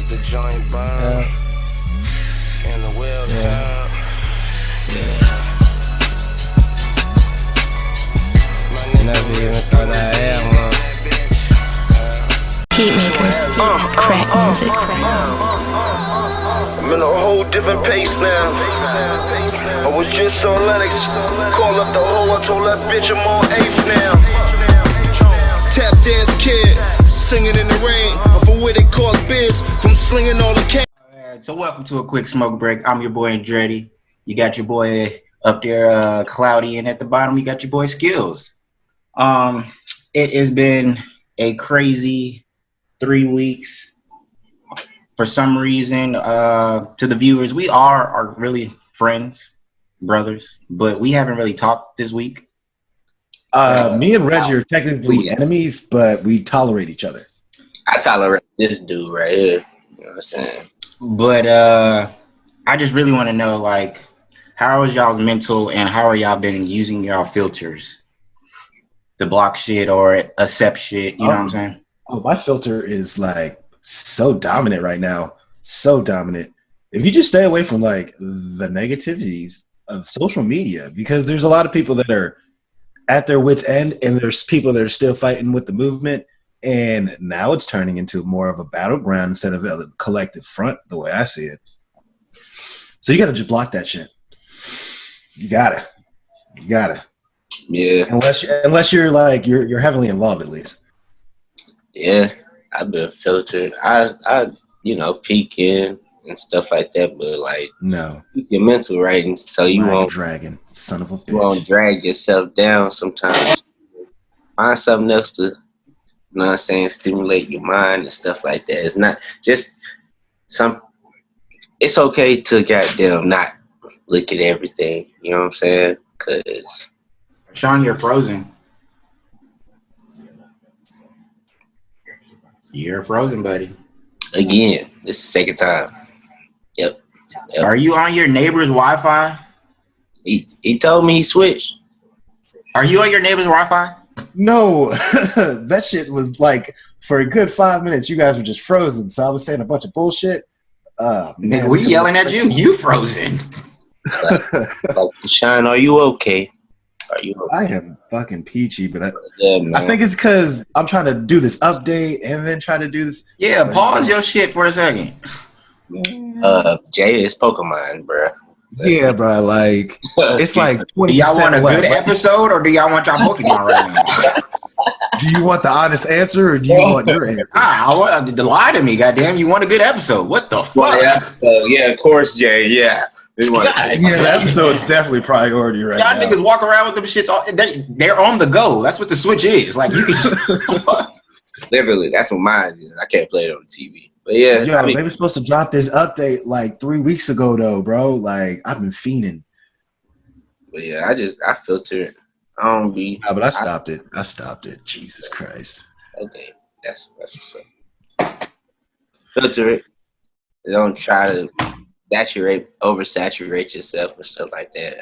the joint burn and the wheels turn. Never even thought I'd have one. Heat makers, crack music. I'm in a whole different pace now. I was just on Lennox. Call up the hoe, I told that bitch I'm on 8th now. Tap dance kid, singing in the rain. I'm for where they call biz, from slinging all the cane. So welcome to a quick smoke break. I'm your boy Andretti. You got your boy up there, Cloudy, and at the bottom you got your boy Skills. It has been a crazy 3 weeks. For some reason, to the viewers, we are really friends, brothers, but we haven't really talked this week. Me and Reggie are technically enemies, but we tolerate each other. I tolerate this dude right here. You know what I'm saying? But I just really want to know, like, how is y'all's mental and how are y'all been using y'all filters to block shit or accept shit? You know what I'm saying? Oh, my filter is like so dominant right now. So dominant. If you just stay away from like the negativities of social media, because there's a lot of people that are at their wits' end and there's people that are still fighting with the movement. And now it's turning into more of a battleground instead of a collective front, the way I see it. So you got to just block that shit. You gotta. Yeah. Unless you're like you're heavily involved at least. Yeah, I've been filtered. I peek in and stuff like that, but like keep your mental right, and so you won't dragon, son of a bitch. You won't drag yourself down sometimes. Find something else to, you know what I'm saying, stimulate your mind and stuff like that. It's not just it's okay to goddamn not look at everything, you know what I'm saying? Cause Sean, you're frozen. You're frozen, buddy. Again, this is the second time. Yep. Are you on your neighbor's Wi-Fi? He told me he switched. Are you on your neighbor's Wi-Fi? No, that shit was like for a good 5 minutes. You guys were just frozen, so I was saying a bunch of bullshit. Nigga, we yelling at you. You frozen. Like, Sean, are you okay? Are you okay? I am fucking peachy, but I think it's because I'm trying to do this update and then try to do this. Yeah, pause your shit for a second. Jay is Pokemon, bro. Yeah, bro. Like it's like 20%. Do y'all want a good episode or do y'all want y'all Pokemon right now? Do you want the honest answer or do you want your answer? I want to lie to me, goddamn. You want a good episode? What the fuck? Well, yeah, of course, Jay. Yeah. The episode is definitely priority right now. Y'all niggas walk around with them shits. They're on the go. That's what the Switch is. Like you can. Literally, that's what mine is. I can't play it on TV. But yeah, they were supposed to drop this update like 3 weeks ago, though, bro. Like I've been fiending. But yeah, I filter it. I don't be. But I stopped it. Jesus Christ. Okay, that's what's up. Filter it. Don't try to oversaturate yourself and stuff like that.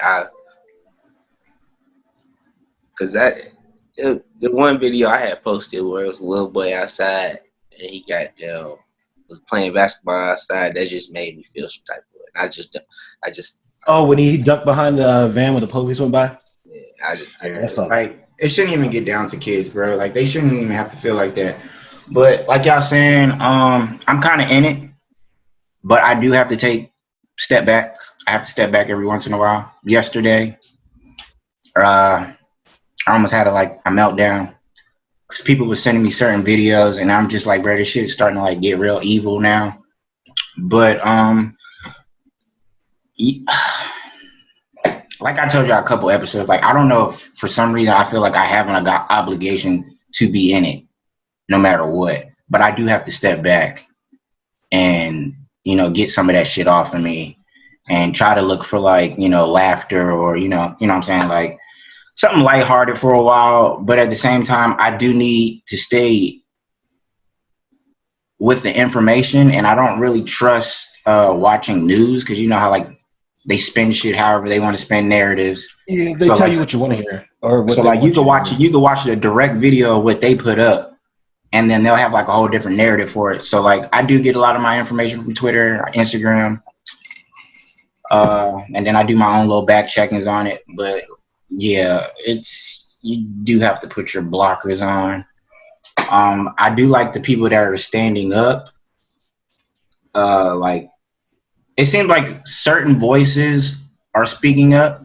Cause the one video I had posted where it was a little boy outside and he was playing basketball outside, that just made me feel some type of way. I just. Oh, when he ducked behind the van when the police went by. Yeah, that's all. Like it shouldn't even get down to kids, bro. Like they shouldn't even have to feel like that. But like y'all saying, I'm kind of in it, but I do have to take step backs. I have to step back every once in a while. Yesterday, I almost had a meltdown because people were sending me certain videos, and I'm just like, bro, this shit is starting to like get real evil now. But like I told you a couple episodes, like I don't know if for some reason I feel like I haven't an obligation to be in it, no matter what. But I do have to step back and get some of that shit off of me and try to look for laughter or, you know what I'm saying? Like something lighthearted for a while. But at the same time, I do need to stay with the information. And I don't really trust watching news because you know how they spin shit however they want to spin narratives. Yeah, they tell you what you want to hear. You can watch the direct video of what they put up. and then they'll have like a whole different narrative for it. So like I do get a lot of my information from Twitter, Instagram, and then I do my own little back checkings on it. But yeah, you do have to put your blockers on. I do like the people that are standing up. Like it seems like certain voices are speaking up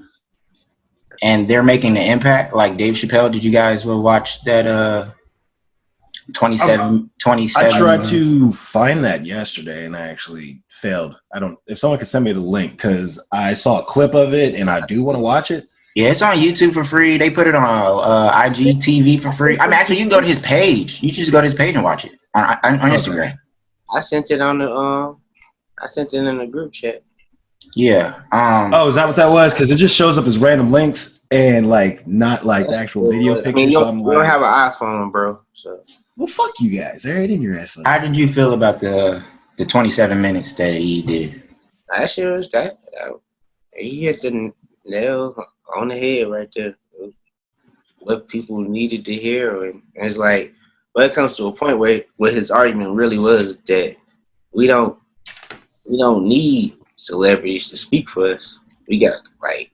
and they're making an impact. Like Dave Chappelle, did you guys watch that 27? I tried to find that yesterday and I actually failed. If someone could send me the link, because I saw a clip of it and I do want to watch it. Yeah, it's on YouTube for free. They put it on IGTV for free. I mean, actually, you can go to his page. You just go to his page and watch it on Instagram. I sent it on the I sent it in the group chat. Yeah. Oh, is that what that was? Because it just shows up as random links and like not like the actual video pictures. I mean, you don't have an iPhone, bro. So. Well, fuck you guys. They're right in your headphones. How did you feel about the 27 minutes that he did? That shit was that. He hit the nail on the head right there. What people needed to hear, and it's like, but it comes to a point where his argument really was that we don't need celebrities to speak for us. We got like,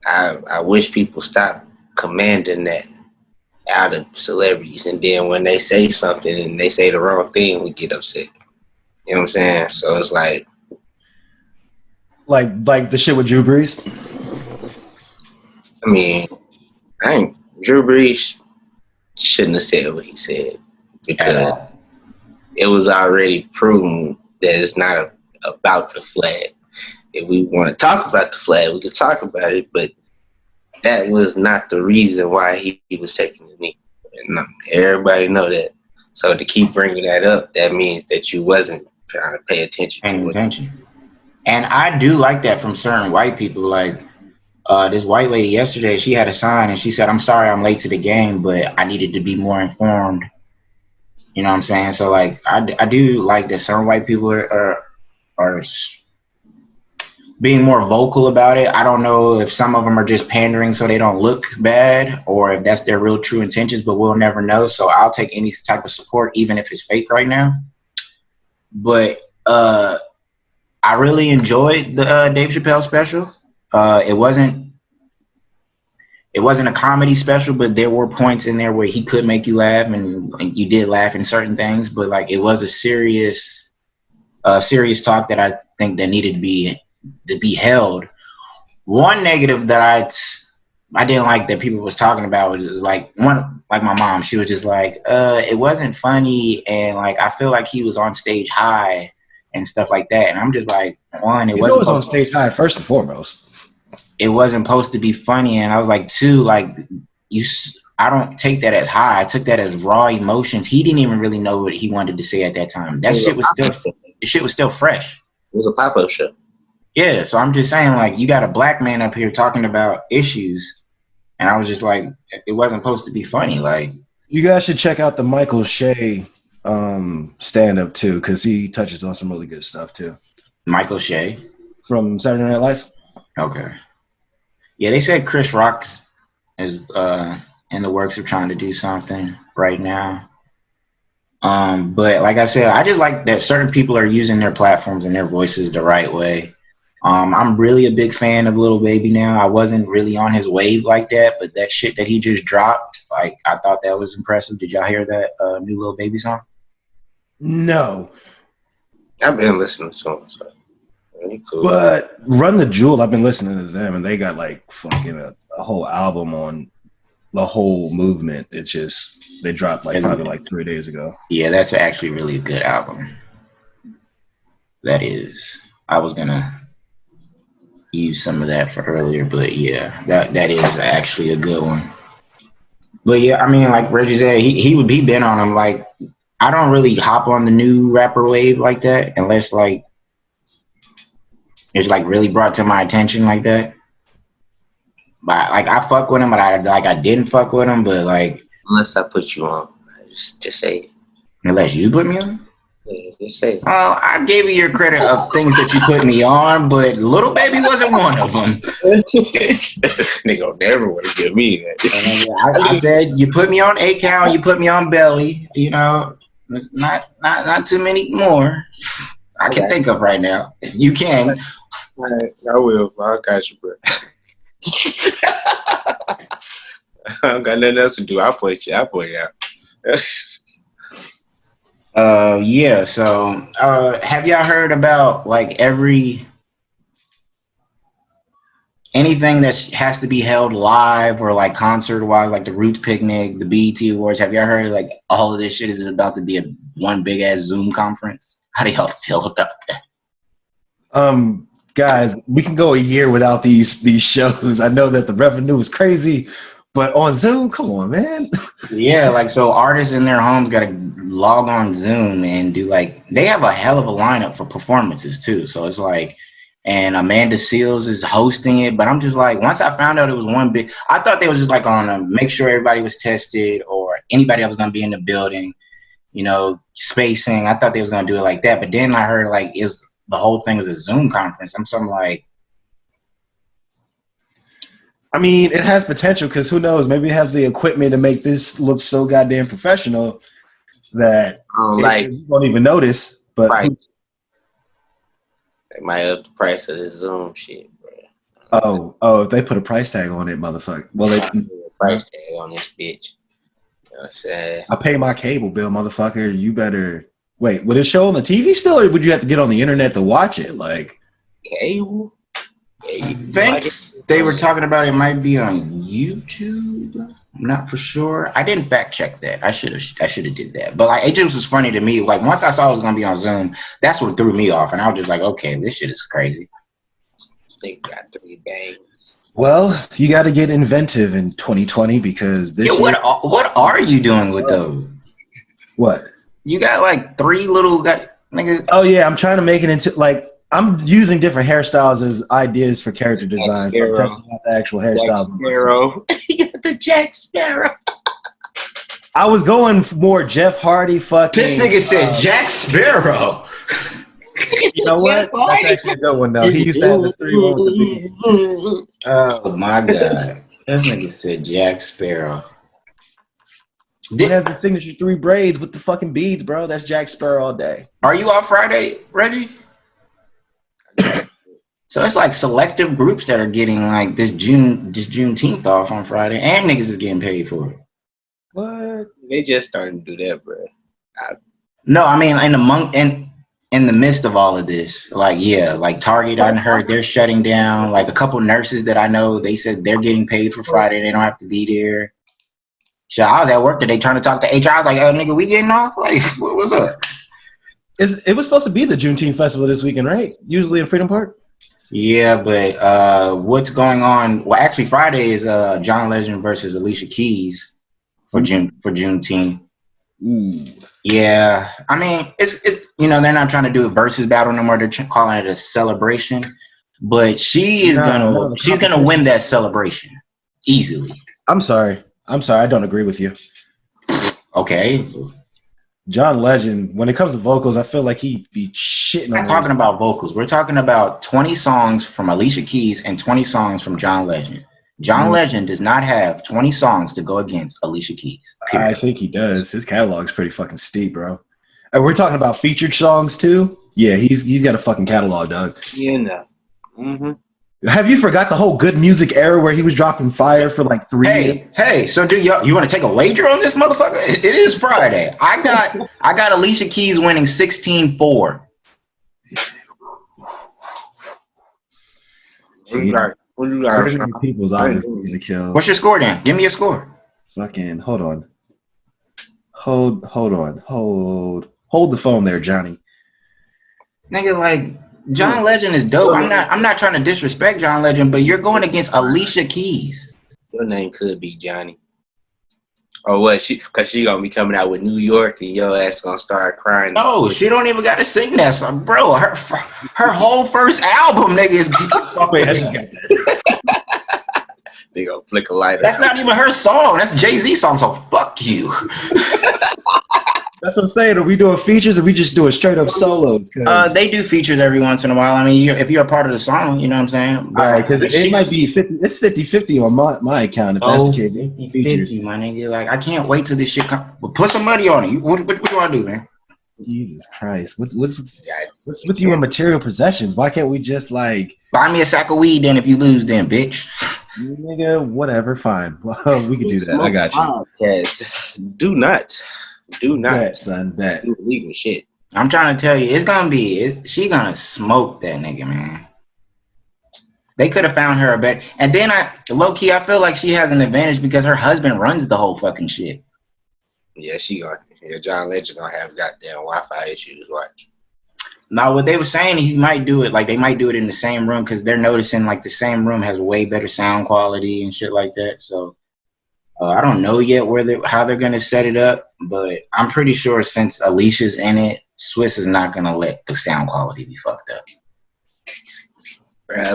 I wish people stop commanding that out of celebrities, and then when they say something and they say the wrong thing, we get upset. You know what I'm saying? So it's like the shit with Drew Brees. I mean, Drew Brees shouldn't have said what he said, because it was already proven that it's not about the flag. If we want to talk about the flag, we could talk about it, but that was not the reason why he was taking the knee. And everybody know that. So to keep bringing that up, that means that you wasn't trying to pay attention to it. And I do like that from certain white people. Like this white lady yesterday, she had a sign and she said, "I'm sorry I'm late to the game, but I needed to be more informed." You know what I'm saying? So like I do like that certain white people are being more vocal about it. I don't know if some of them are just pandering so they don't look bad, or if that's their real true intentions, but we'll never know. So I'll take any type of support, even if it's fake right now. But I really enjoyed the Dave Chappelle special. It wasn't a comedy special, but there were points in there where he could make you laugh, and you did laugh in certain things. But like, it was a serious talk that I think that needed to be held. One negative that I didn't like that people was talking about was like my mom. She was just like, it wasn't funny, and like I feel like he was on stage high and stuff like that. And I'm just like, it wasn't on stage high first and foremost. It wasn't supposed to be funny, and I was like, too, like I don't take that as high. I took that as raw emotions. He didn't even really know what he wanted to say at that time. That shit was still fresh. It was a pop-up show. Yeah, so I'm just saying, like, you got a black man up here talking about issues, and I was just like, it wasn't supposed to be funny. Like, you guys should check out the Michael Shea stand-up too, because he touches on some really good stuff too. Michael Shea from Saturday Night Live. Okay. Yeah, they said Chris Rock is in the works of trying to do something right now. But like I said, I just like that certain people are using their platforms and their voices the right way. I'm really a big fan of Lil Baby now. I wasn't really on his wave like that, but that shit that he just dropped, like, I thought that was impressive. Did y'all hear that new Lil Baby song? No. I've been listening to him, so really cool. But Run the Jewel, I've been listening to them, and they got like fucking a whole album on the whole movement. It's just, they dropped like probably like 3 days ago. Yeah, that's actually really a good album. That is. I was gonna use some of that for earlier, but yeah, that is actually a good one. But yeah, I mean, like Reggie said, he been on them. Like, I don't really hop on the new rapper wave like that unless like it's like really brought to my attention like that. But like, I fuck with him, but I didn't fuck with him. But like, unless I put you on, just say it. Unless you put me on. Yeah, just say. Well, I gave you your credit of things that you put me on, but Little Baby wasn't one of them. Nigga never want to give me that. I said you put me on A-Count, you put me on Belly. You know, it's not too many more I can think of right now. If you can. All right, I will. I got you, bro. I don't got nothing else to do. I'll point you out. Yeah, so have y'all heard about like anything that has to be held live or like concert wise, like the Roots Picnic, the BET Awards? Have y'all heard like all of this shit is about to be one big ass Zoom conference? How do y'all feel about that? Guys, we can go a year without these shows. I know that the revenue is crazy, but on Zoom, come on, man. Yeah, like so artists in their homes got to log on Zoom and do like they have a hell of a lineup for performances too. So it's like, and Amanda Seals is hosting it, but I'm just like, once I found out it was one big, I thought they was just like on a make sure everybody was tested or anybody that was gonna be in the building, you know, spacing. I thought they was gonna do it like that, but then I heard like it was the whole thing is a Zoom conference. I'm like, I mean, it has potential because who knows? Maybe it has the equipment to make this look so goddamn professional that you won't even notice. But right. They might up the price of this Zoom shit, Oh, bro. if they put a price tag on it, motherfucker. Well, they put a price tag on this bitch. You know what I'm saying? I pay my cable bill, motherfucker. You better wait. Would it show on the TV still, or would you have to get on the internet to watch it? Like cable. I think they were talking about it might be on YouTube. I'm not for sure. I didn't fact check that. I should have did that. But like it just was funny to me. Like once I saw it was gonna be on Zoom, that's what threw me off, and I was just like, okay, this shit is crazy. They got 3 bangs. Well, you got to get inventive in 2020 because this. Yeah, what are you doing with those? What? You got like 3 little nigga. Oh yeah, I'm trying to make it into like. I'm using different hairstyles as ideas for character design. So I'm testing out the actual hairstyles. Jack Sparrow. You got the Jack Sparrow. I was going for more Jeff Hardy fucking. This nigga said Jack Sparrow. You know what? That's actually a good one though. He used to have the 3 one with the beat. Oh my god. This nigga said Jack Sparrow. He has the signature 3 braids with the fucking beads, bro. That's Jack Sparrow all day. Are you off Friday, Reggie? So it's like selective groups that are getting like this Juneteenth off on Friday, and niggas is getting paid for it. What? They just starting to do that, bro. No, I mean in the midst of all of this, like like Target, I heard they're shutting down. Like a couple nurses that I know, they said they're getting paid for Friday. They don't have to be there. So I was at work today trying to talk to HR. I was like, "Oh, nigga, we getting off? Like, what's up?" It was supposed to be the Juneteenth festival this weekend, right? Usually in Freedom Park. Yeah, but what's going on? Well, actually, Friday is John Legend versus Alicia Keys for Juneteenth. Ooh. Yeah, I mean, it's you know they're not trying to do a versus battle no more. They're calling it a celebration, but she's gonna win that celebration easily. I'm sorry. I don't agree with you. Okay. John Legend, when it comes to vocals, I feel like he'd be shitting on. We're talking about vocals. We're talking about 20 songs from Alicia Keys and 20 songs from John Legend. John Legend does not have 20 songs to go against Alicia Keys. Period. I think he does. His catalog's pretty fucking steep, bro. And we're talking about featured songs too. Yeah, he's got a fucking catalog, dog. You know. Mm-hmm. Have you forgot the whole good music era where he was dropping fire for like 3 years? Hey, so do you want to take a wager on this motherfucker? It is Friday. I got Alicia Keys winning 16-4. People's obviously gonna kill. What's your score then? Give me a score. Fucking hold on. Hold the phone there, Johnny. Nigga, like John Legend is dope. I'm not trying to disrespect John Legend, but you're going against Alicia Keys. Your name could be Johnny. Or what? Because she gonna be coming out with New York, and your ass gonna start crying. No, she don't even got to sing that song, bro. Her whole first album, nigga, is. Wait, I just got that. They gonna flick a lighter. That's not even her song. That's Jay-Z song. So fuck you. That's what I'm saying. Are we doing features or we just doing straight up solos? They do features every once in a while. I mean, if you're a part of the song, you know what I'm saying? But because it might be 50. It's 50-50 on my account if that's the case. 50, my nigga. Like, I can't wait till this shit come. But put some money on it. What you want to do, man? Jesus Christ. What's with you in material possessions? Why can't we just like buy me a sack of weed then if you lose then, bitch? Nigga, whatever, fine. Well, we can do that. I got you. Yes. Do not. Bet, son, bet. Do illegal shit. I'm trying to tell you, she gonna smoke that nigga, man. They could have found her a better. And then low key, I feel like she has an advantage because her husband runs the whole fucking shit. Yeah, John Legend gonna have goddamn Wi-Fi issues. Like, now, what they were saying, he might do it. Like, they might do it in the same room because they're noticing like the same room has way better sound quality and shit like that. So I don't know yet how they're gonna set it up, but I'm pretty sure since Alicia's in it, Swiss is not gonna let the sound quality be fucked up.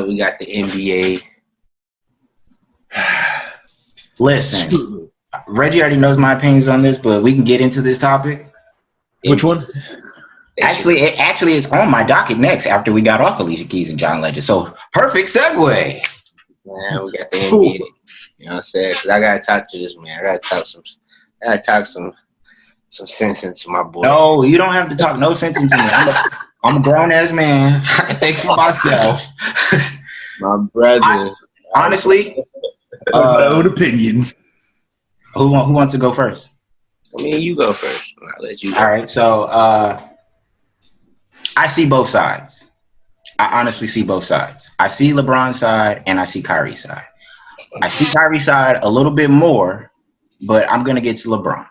We got the NBA. Listen, Reggie already knows my opinions on this, but we can get into this topic. Which one? Actually, it's on my docket next after we got off Alicia Keys and John Legend. So perfect segue. Man, we got the NBA. You know what I'm saying? Because I gotta talk to this man. I gotta talk some sense into my boy. No, you don't have to talk no sense into me. I'm a grown ass man. I can think for myself. My brother. Honestly, own opinions. Who wants to go first? I mean, you go first. I'll let you go. All right. So I see both sides. I honestly see both sides. I see LeBron's side and I see Kyrie's side. I see Kyrie's side a little bit more, but I'm going to get to LeBron.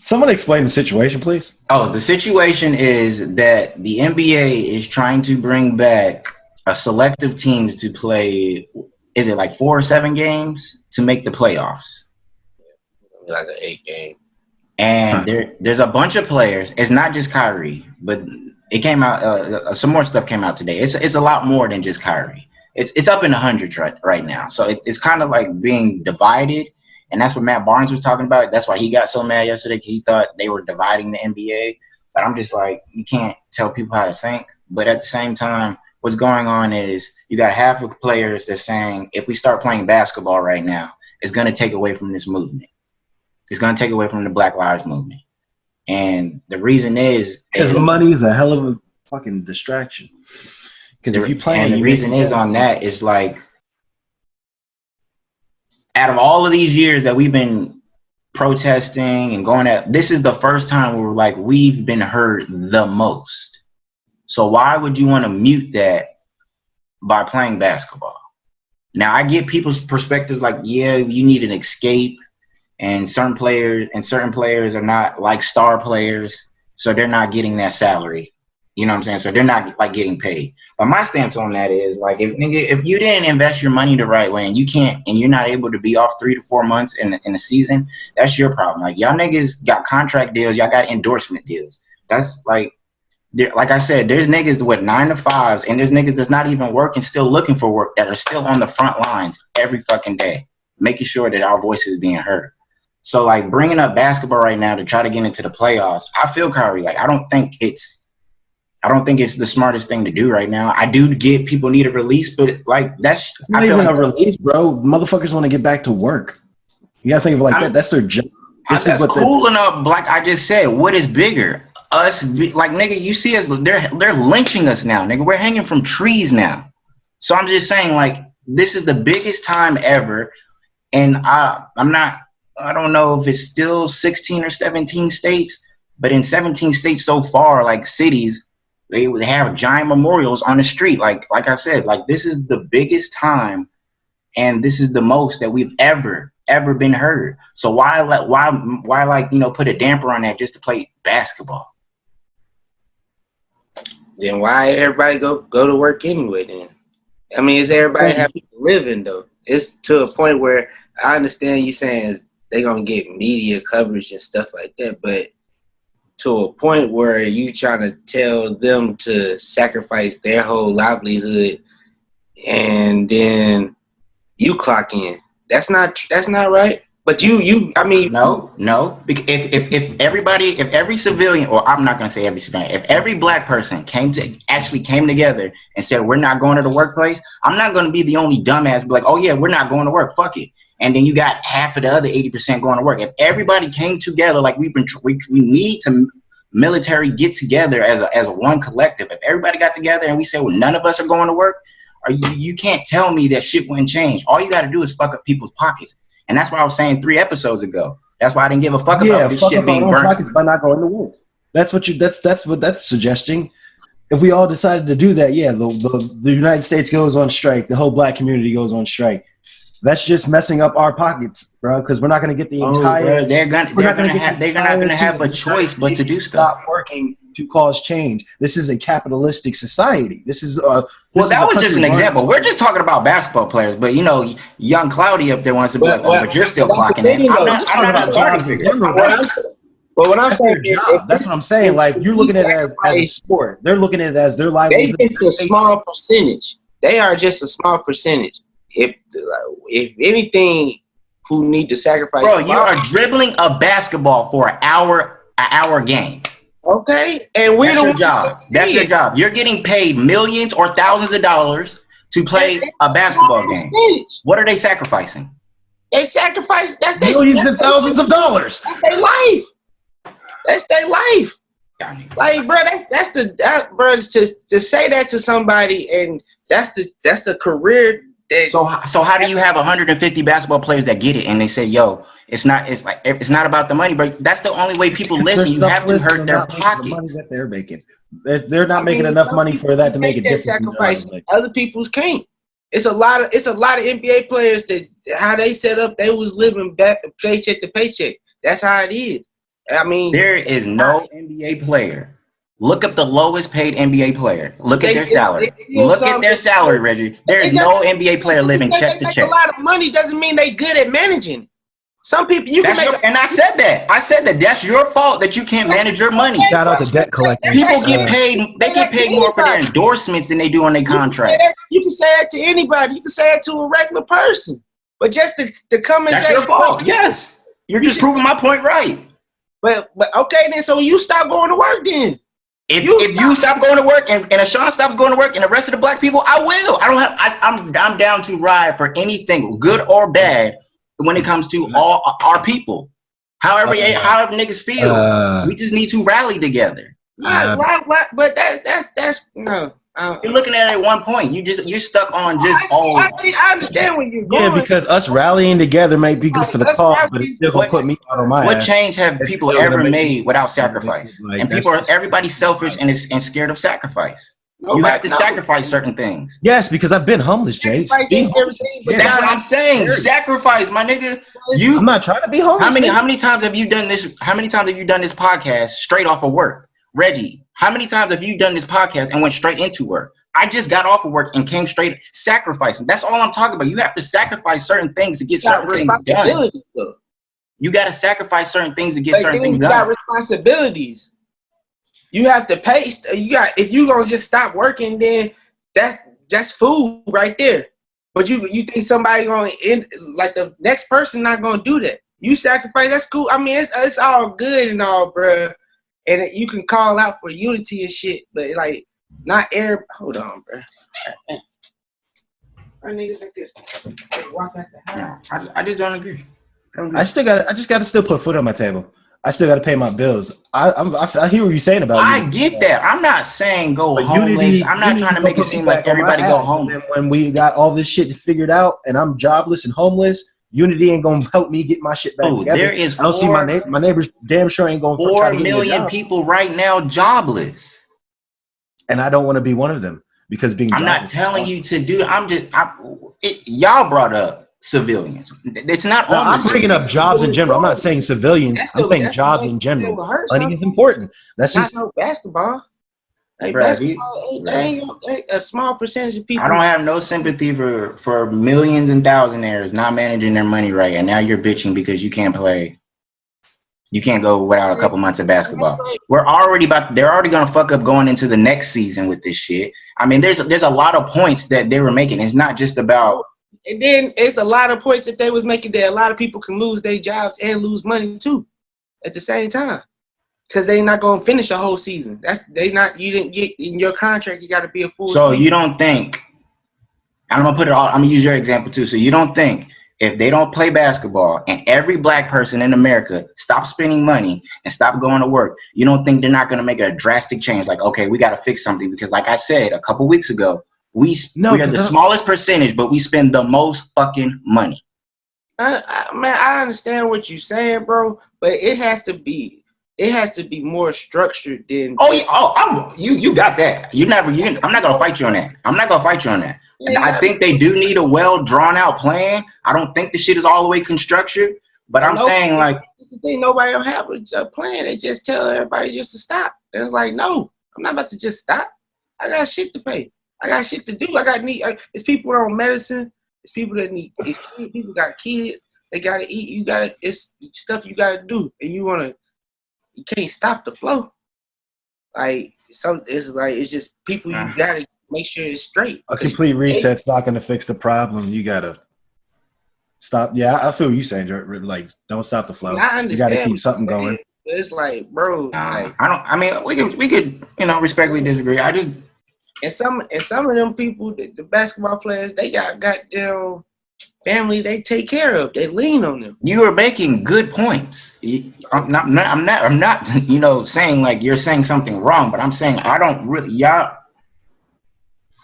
Someone explain the situation, please. Oh, the situation is that the NBA is trying to bring back a selective teams to play, is it like 4 or 7 games to make the playoffs? Like an 8 game. And there's a bunch of players. It's not just Kyrie, but it came out, some more stuff came out today. It's a lot more than just Kyrie. It's up in the hundreds right now. So it's kind of like being divided. And that's what Matt Barnes was talking about. That's why he got so mad yesterday. He thought they were dividing the NBA. But I'm just like, you can't tell people how to think. But at the same time, what's going on is you got half of players that's saying, if we start playing basketball right now, it's going to take away from this movement. It's going to take away from the Black Lives Movement. And the reason is because money is a hell of a fucking distraction. Because if you play, and the reason is on that is like, out of all of these years that we've been protesting and going at, this is the first time where like we've been heard the most. So why would you want to mute that by playing basketball? Now I get people's perspectives like, yeah, you need an escape, and certain players are not like star players, so they're not getting that salary. You know what I'm saying? So they're not like getting paid. But my stance on that is like, if you didn't invest your money the right way and you're not able to be off 3 to 4 months in the season, that's your problem. Like y'all niggas got contract deals, y'all got endorsement deals. That's like I said, there's niggas with 9 to 5s and there's niggas that's not even working, still looking for work, that are still on the front lines every fucking day, making sure that our voice is being heard. So like bringing up basketball right now to try to get into the playoffs, I feel Kyrie. Like I don't think it's the smartest thing to do right now. I do get people need a release, but like that's not even a release, bro. Motherfuckers want to get back to work. You gotta think of it like that. That's their job. That's cool enough. Like I just said, what is bigger? Us, like nigga, you see us? They're lynching us now, nigga. We're hanging from trees now. So I'm just saying, like this is the biggest time ever, and I don't know if it's still 16 or 17 states, but in 17 states so far, like cities, they would have giant memorials on the street. Like I said, like this is the biggest time, and this is the most that we've ever been heard. So why like put a damper on that just to play basketball? Then why everybody go to work anyway? Then I mean, is everybody happy living though? It's to a point where I understand you saying they're gonna get media coverage and stuff like that, but to a point where you trying to tell them to sacrifice their whole livelihood and then you clock in. That's not right. But I mean, no. If every civilian, or I'm not gonna say every civilian, if every black person came together and said we're not going to the workplace, I'm not gonna be the only dumbass be like, oh yeah, we're not going to work, fuck it. And then you got half of the other 80% going to work. If everybody came together like we need to military get together as a one collective. If everybody got together and we say, well, none of us are going to work, or you can't tell me that shit wouldn't change. All you got to do is fuck up people's pockets. And that's what I was saying 3 episodes ago. That's why I didn't give a fuck about this shit being burnt. Pockets by not going to work. That's what that's suggesting. If we all decided to do that, yeah, the United States goes on strike. The whole black community goes on strike. That's just messing up our pockets, bro. Because we're not going to get the entire. They're not going to have a choice but to do stuff. Stop working to cause change. This is a capitalistic society. This is well, that was just an example. We're just talking about basketball players, but you know, young Cloudy up there wants to be like, oh, but you're still clocking in. I'm not talking about jobs. But what I'm saying, that's what I'm saying. Like you're looking at it as a sport. They're looking at it as their livelihood. They just a small percentage. They are just a small percentage. If anything, who need to sacrifice? Bro, you are dribbling a basketball for an hour game. Okay, and we're That's your job. That's your job. You're getting paid millions or thousands of dollars to play a basketball game. What are they sacrificing? They sacrifice millions and thousands of dollars. That's their life. That's their life. Like, bro, bro, to say that to somebody, and that's the career. So how do you have 150 basketball players that get it and they say, yo, it's not about the money, but that's the only way people listen. You have to hurt their pockets. The money that they're making. They're not making enough money for that to make a difference. Sacrifice other people's can't. It's a lot of NBA players that how they set up. They was living back paycheck to paycheck. That's how it is. I mean, there is no NBA player. Look up the lowest paid NBA player. Look at their salary. Look at their salary, Reggie. There is no NBA player living check to check. A lot of money doesn't mean they good at managing. Some people and I said that that's your fault that you can't manage your money. Shout out to debt collectors. People get paid. They get paid more for their endorsements than they do on their contracts. You can say that to anybody. You can say that to a regular person. But just to come and that's say your fault. Yes, you're just proving my point right. But okay then. So you stop going to work then. If you stop going to work and Ashawn stops going to work and the rest of the black people, I will. I'm down to ride for anything, good or bad, when it comes to all our people. However niggas feel, we just need to rally together. But that's no. You're looking at it at one point. You're stuck on just I understand where you're going. Yeah, because us rallying together may be good for the cause, but it's still gonna put me out on my ass. What change have people ever made without sacrifice? And everybody's selfish and scared of sacrifice. You have to sacrifice certain things. Yes, because I've been homeless, Jay. That's what I'm saying. Sacrifice, my nigga. I'm not trying to be homeless. How many times have you done this? How many times have you done this podcast straight off of work? Reggie, how many times have you done this podcast and went straight into work? I just got off of work and came straight sacrificing. That's all I'm talking about. You have to sacrifice certain things to get certain things done. You got to sacrifice certain things to get certain things done. You got responsibilities. You have to pay. If you gonna just stop working, then that's food right there. But you think somebody gonna like the next person not gonna do that? You sacrifice. That's cool. I mean, it's all good and all, bro. And you can call out for unity and shit, but like not every. Hold on, bro. Our niggas like this. Walk out the house. I just don't agree. I just got to still put food on my table. I still got to pay my bills. I hear what you're saying about. I get that. I'm not saying go homeless. I'm not trying to make it seem like everybody go homeless. When we got all this shit figured out, and I'm jobless and homeless. Unity ain't gonna help me get my shit back together. There is I don't see my neighbors damn sure ain't gonna 4 million people right now jobless, and I don't want to be one of them because I'm not telling you to do. Y'all brought up civilians. It's not. I'm bringing up jobs in general. I'm not saying civilians. I'm saying jobs in general. Money is important. That's just no basketball. Like basketball ain't a small percentage of people. I don't have no sympathy for millions and thousandaires not managing their money right, and now you're bitching because you can't play. You can't go without a couple months of basketball. They're already gonna fuck up going into the next season with this shit. I mean, there's a lot of points that they were making. It's not just about And then it's a lot of points that they was making that a lot of people can lose their jobs and lose money too at the same time. Because they not gonna finish a whole season. You didn't get in your contract, you gotta be a full So season. you don't think, I'm gonna use your example too. So you don't think if they don't play basketball and every black person in America stop spending money and stop going to work, you don't think they're not gonna make a drastic change? Like, okay, we gotta fix something because like I said a couple weeks ago, we are the smallest percentage, but we spend the most fucking money. Man, I understand what you're saying, bro, but it has to be more structured than. You got that. I'm not gonna fight you on that. Yeah, I think they do need a well drawn out plan. I don't think the shit is all the way constructed, but I'm saying like that's the thing. Nobody don't have a plan. They just tell everybody just to stop. And it's like, no, I'm not about to just stop. I got shit to pay. I got shit to do. It's people on medicine. It's people that need. It's kids. People got kids. They gotta eat. It's stuff you gotta do, and you can't stop the flow. It's just people you gotta make sure it's straight. A complete reset's not gonna fix the problem. You gotta stop. Yeah, I feel what you're saying, like don't stop the flow. I understand. You gotta keep something going. It's like, bro. We could respectfully disagree. And some of them people, the basketball players, they got goddamn family they take care of. They lean on them. You are making good points. I'm not saying like you're saying something wrong, but I'm saying I don't know.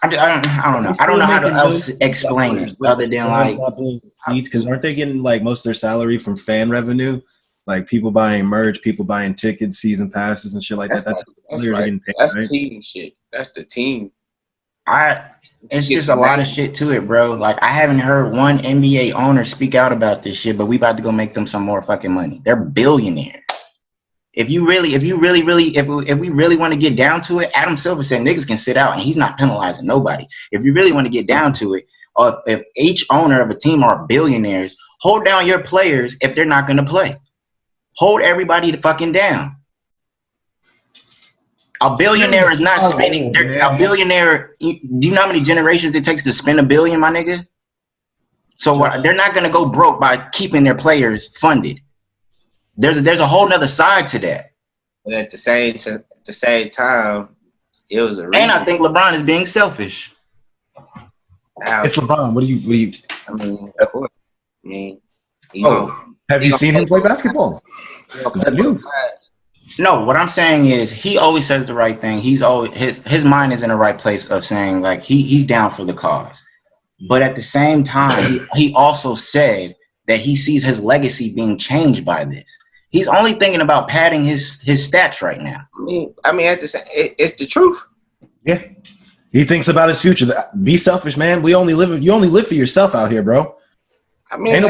I don't know how to else explain it other than like because aren't they getting like most of their salary from fan revenue? Like people buying merch, people buying tickets, season passes, and shit like that. That's team shit. That's the team. It's just a lot of shit to it, bro. Like I haven't heard one NBA owner speak out about this shit, but we about to go make them some more fucking money. They're billionaires. If we really want to get down to it, Adam Silver said niggas can sit out and he's not penalizing nobody. If you really want to get down to it, if each owner of a team are billionaires, hold down your players if they're not going to play. Hold everybody the fucking down. A billionaire is not spending. A billionaire. Do you know how many generations it takes to spend $1 billion, my nigga? So they're not gonna go broke by keeping their players funded. There's a whole nother side to that. But at the same time, it was a reason. And I think LeBron is being selfish. It's LeBron. What do you? Have you seen him play basketball? Is that new? No, what I'm saying is he always says the right thing. He's always his mind is in the right place of saying like he's down for the cause. But at the same time, he also said that he sees his legacy being changed by this. He's only thinking about padding his stats right now. It's the truth. Yeah, he thinks about his future. Be selfish, man. You only live for yourself out here, bro. Ain't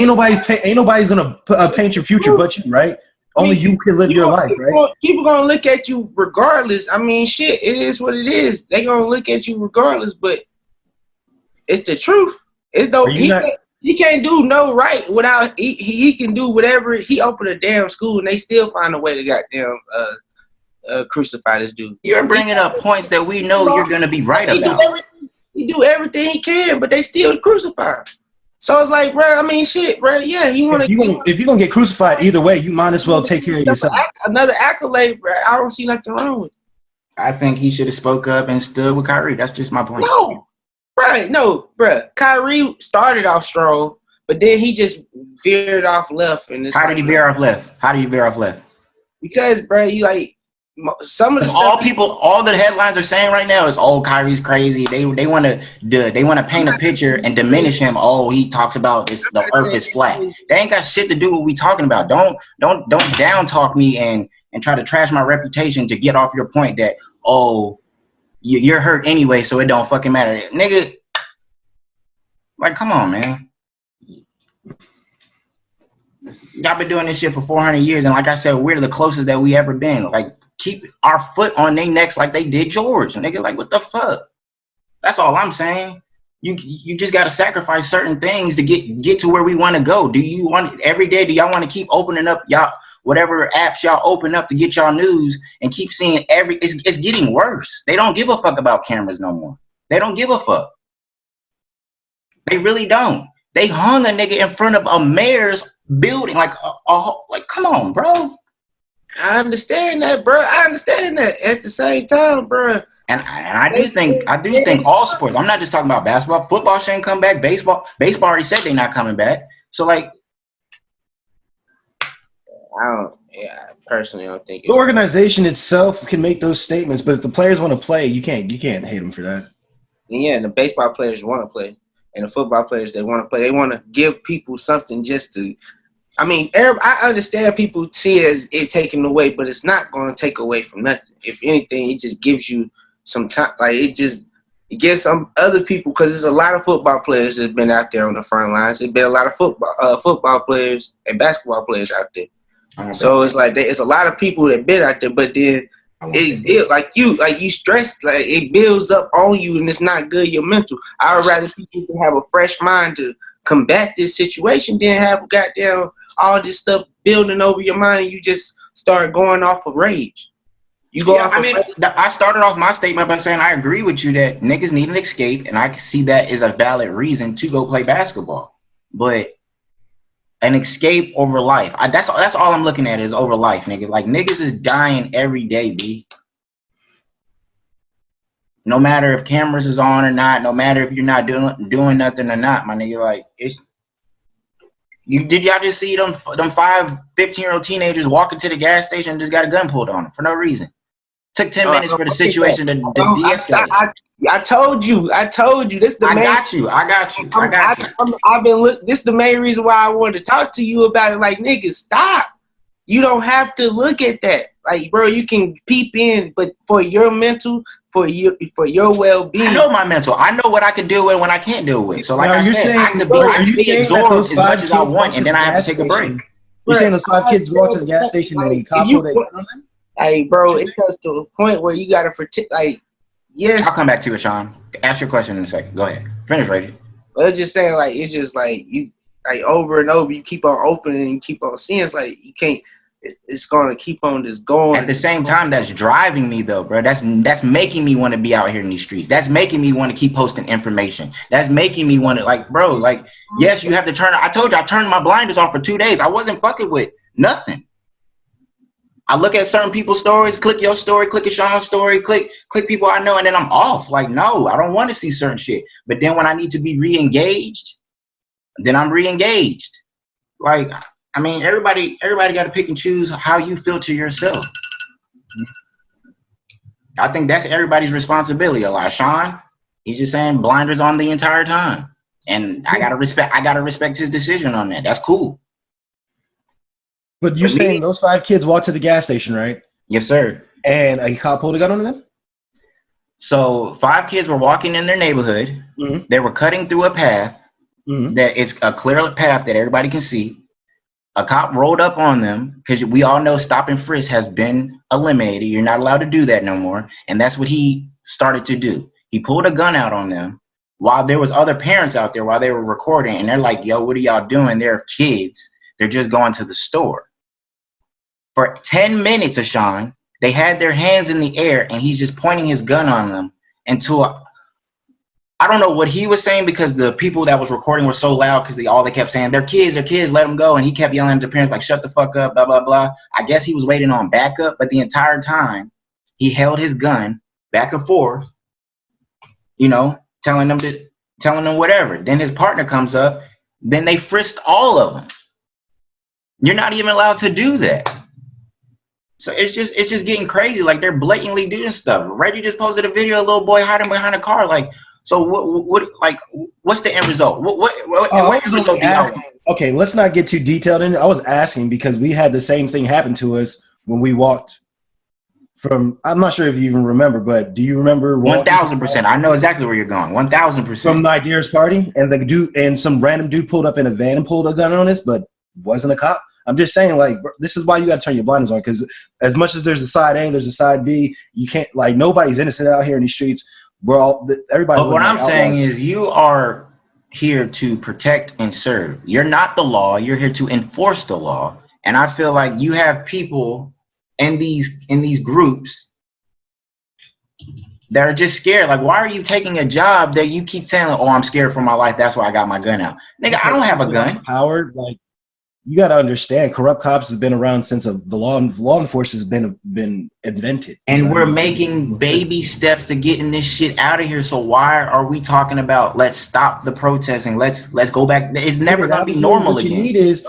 nobody's gonna paint your future but you, right? Only you can live your life, right? People gonna look at you regardless. Shit, it is what it is. They gonna look at you regardless, but it's the truth. It's no he can't do no right without he can do whatever. He opened a damn school and they still find a way to goddamn crucify this dude. You're bringing up points that we know you're gonna be right about. He do everything he can, but they still crucify him. So it's like, bro, shit, bro. Yeah, he want to. If you're gonna get crucified either way, you might as well take care of yourself. Another accolade, bro. I don't see nothing wrong with it. I think he should have spoke up and stood with Kyrie. That's just my point. No, bro. Kyrie started off strong, but then he just veered off left. And how did he veer off left? Because, bro, you like some of the all the headlines are saying right now is, oh, Kyrie's crazy. They want to paint a picture and diminish him. Oh, he talks about the earth is flat. They ain't got shit to do with what we talking about. Don't down talk me and try to trash my reputation to get off your point that, oh, you're hurt anyway, so it don't fucking matter. Nigga, like, come on, man. Y'all been doing this shit for 400 years, and like I said, we're the closest that we ever been. Like, keep our foot on their necks like they did George. And nigga, like, what the fuck? That's all I'm saying. You just gotta sacrifice certain things to get to where we want to go. Do you want every day? Do y'all want to keep opening up y'all whatever apps y'all open up to get y'all news and keep seeing it's getting worse. They don't give a fuck about cameras no more. They don't give a fuck. They really don't. They hung a nigga in front of a mayor's building, like like come on, bro. I understand that, bro. I understand that. At the same time, bro. And I do think all sports. I'm not just talking about basketball. Football shouldn't come back. Baseball already said they're not coming back. So like, I personally don't think the organization itself can make those statements, but if the players want to play, you can't hate them for that. Yeah, and the baseball players want to play, and the football players, they want to play. They want to give people something just to. I mean, I understand people see it as it taken away, but it's not going to take away from nothing. If anything, it just gives you some time. Like it gives some other people, because there's a lot of football players that've been out there on the front lines. There's been a lot of football players and basketball players out there. So it's like it's a lot of people that been out there, but then like you stress, like it builds up on you, and it's not good. Your mental. I would rather people have a fresh mind to combat this situation than have goddamn all this stuff building over your mind, and you just start going off of rage. You go off. I started off my statement by saying I agree with you that niggas need an escape, and I can see that is a valid reason to go play basketball, but an escape over life. That's all I'm looking at is over life, nigga. Like niggas is dying every day, B. No matter if cameras is on or not, no matter if you're not doing nothing or not, my nigga. Like did y'all just see them 15-year-old teenagers walking to the gas station and just got a gun pulled on them for no reason? Took 10 minutes for the situation to de-escalate. I told you. This the I main. got you. I've been this is the main reason why I wanted to talk to you about it. Like, niggas, stop. You don't have to look at that. Like, bro, you can peep in, but for your mental, for your well-being. I know my mental. I know what I can deal with and what I can't deal with. So, like now, I said, I can be absorbed as much as I want, and then I have to take a break. You're saying those 5 kids walk to the gas station and they couple that gun on them? Hey, bro, it comes to a point where you gotta protect. Like, yes, I'll come back to it, Sean. Ask your question in a second. Go ahead. Finish, Reggie. I was just saying, like, it's just like you, like over and over, you keep on opening and you keep on seeing. It's like you can't. It's gonna keep on just going. At the same time, that's driving me though, bro. That's making me want to be out here in these streets. That's making me want to keep posting information. That's making me want to, like, bro, like, yes, you have to turn. I told you I turned my blinders on for 2 days. I wasn't fucking with nothing. I look at certain people's stories, click your story, click a Sean's story, click people I know, and then I'm off. Like, no, I don't want to see certain shit. But then when I need to be re-engaged, then I'm re-engaged. Like, I mean, everybody got to pick and choose how you filter yourself. I think that's everybody's responsibility. A lot. Sean, he's just saying blinders on the entire time, and I gotta respect his decision on that. That's cool. But you're saying those 5 kids walked to the gas station, right? Yes, sir. And a cop pulled a gun on them? So 5 kids were walking in their neighborhood. Mm-hmm. They were cutting through a path that is a clear path that everybody can see. A cop rolled up on them because we all know stop and frisk has been eliminated. You're not allowed to do that no more. And that's what he started to do. He pulled a gun out on them while there was other parents out there while they were recording. And they're like, yo, what are y'all doing? They're kids. They're just going to the store. For 10 minutes, Ashawn, they had their hands in the air and he's just pointing his gun on them until I don't know what he was saying because the people that was recording were so loud because they kept saying, they're kids, let them go. And he kept yelling at the parents like, shut the fuck up, blah, blah, blah. I guess he was waiting on backup, but the entire time he held his gun back and forth, you know, telling them whatever. Then his partner comes up, then they frisked all of them. You're not even allowed to do that. So it's just getting crazy. Like they're blatantly doing stuff. Reggie just posted a video of a little boy hiding behind a car. Like, so what's the end result? What end result? Okay, let's not get too detailed in it. I was asking because we had the same thing happen to us when we walked from. I'm not sure if you even remember, but do you remember? 1,000%. I know exactly where you're going. 1,000%. From Nigeria's party, and some random dude pulled up in a van and pulled a gun on us, but wasn't a cop. I'm just saying, like, this is why you got to turn your blinders on, because as much as there's a side A, there's a side B. You can't, like, nobody's innocent out here in these streets. Everybody's. But what I'm saying is, you are here to protect and serve. You're not the law. You're here to enforce the law. And I feel like you have people in these groups that are just scared. Like, why are you taking a job that you keep telling, oh, I'm scared for my life, that's why I got my gun out? Nigga, I don't have a gun. Howard, like, you got to understand, corrupt cops have been around since the law enforcement has been invented. And we're making baby steps to getting this shit out of here. So why are we talking about let's stop the protesting? Let's go back. It's never gonna be normal again. What you need is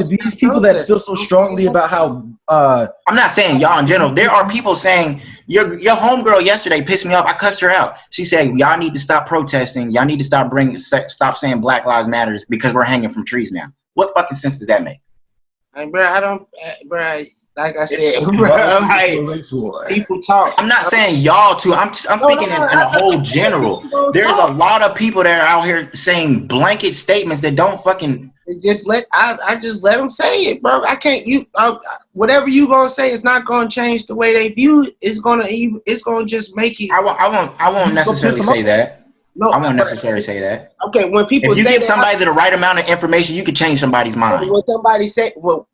these people that feel so strongly about how. I'm not saying y'all in general. There are people saying your homegirl yesterday pissed me off. I cussed her out. She said y'all need to stop protesting. Y'all need to stop saying Black Lives Matters because we're hanging from trees now. What fucking sense does that make? Like, bro, I don't, bro. Like I said, bro, like, people talk. I'm not saying y'all too. I'm thinking in a whole general. There's a lot of people that are out here saying blanket statements that don't fucking. I just let them say it, bro. I can't. Whatever you gonna say is not gonna change the way they view it. It's gonna just make it. I won't necessarily say that. No, I won't necessarily say that. Okay, when people if you give somebody the right amount of information, you could change somebody's mind. When somebody say, well,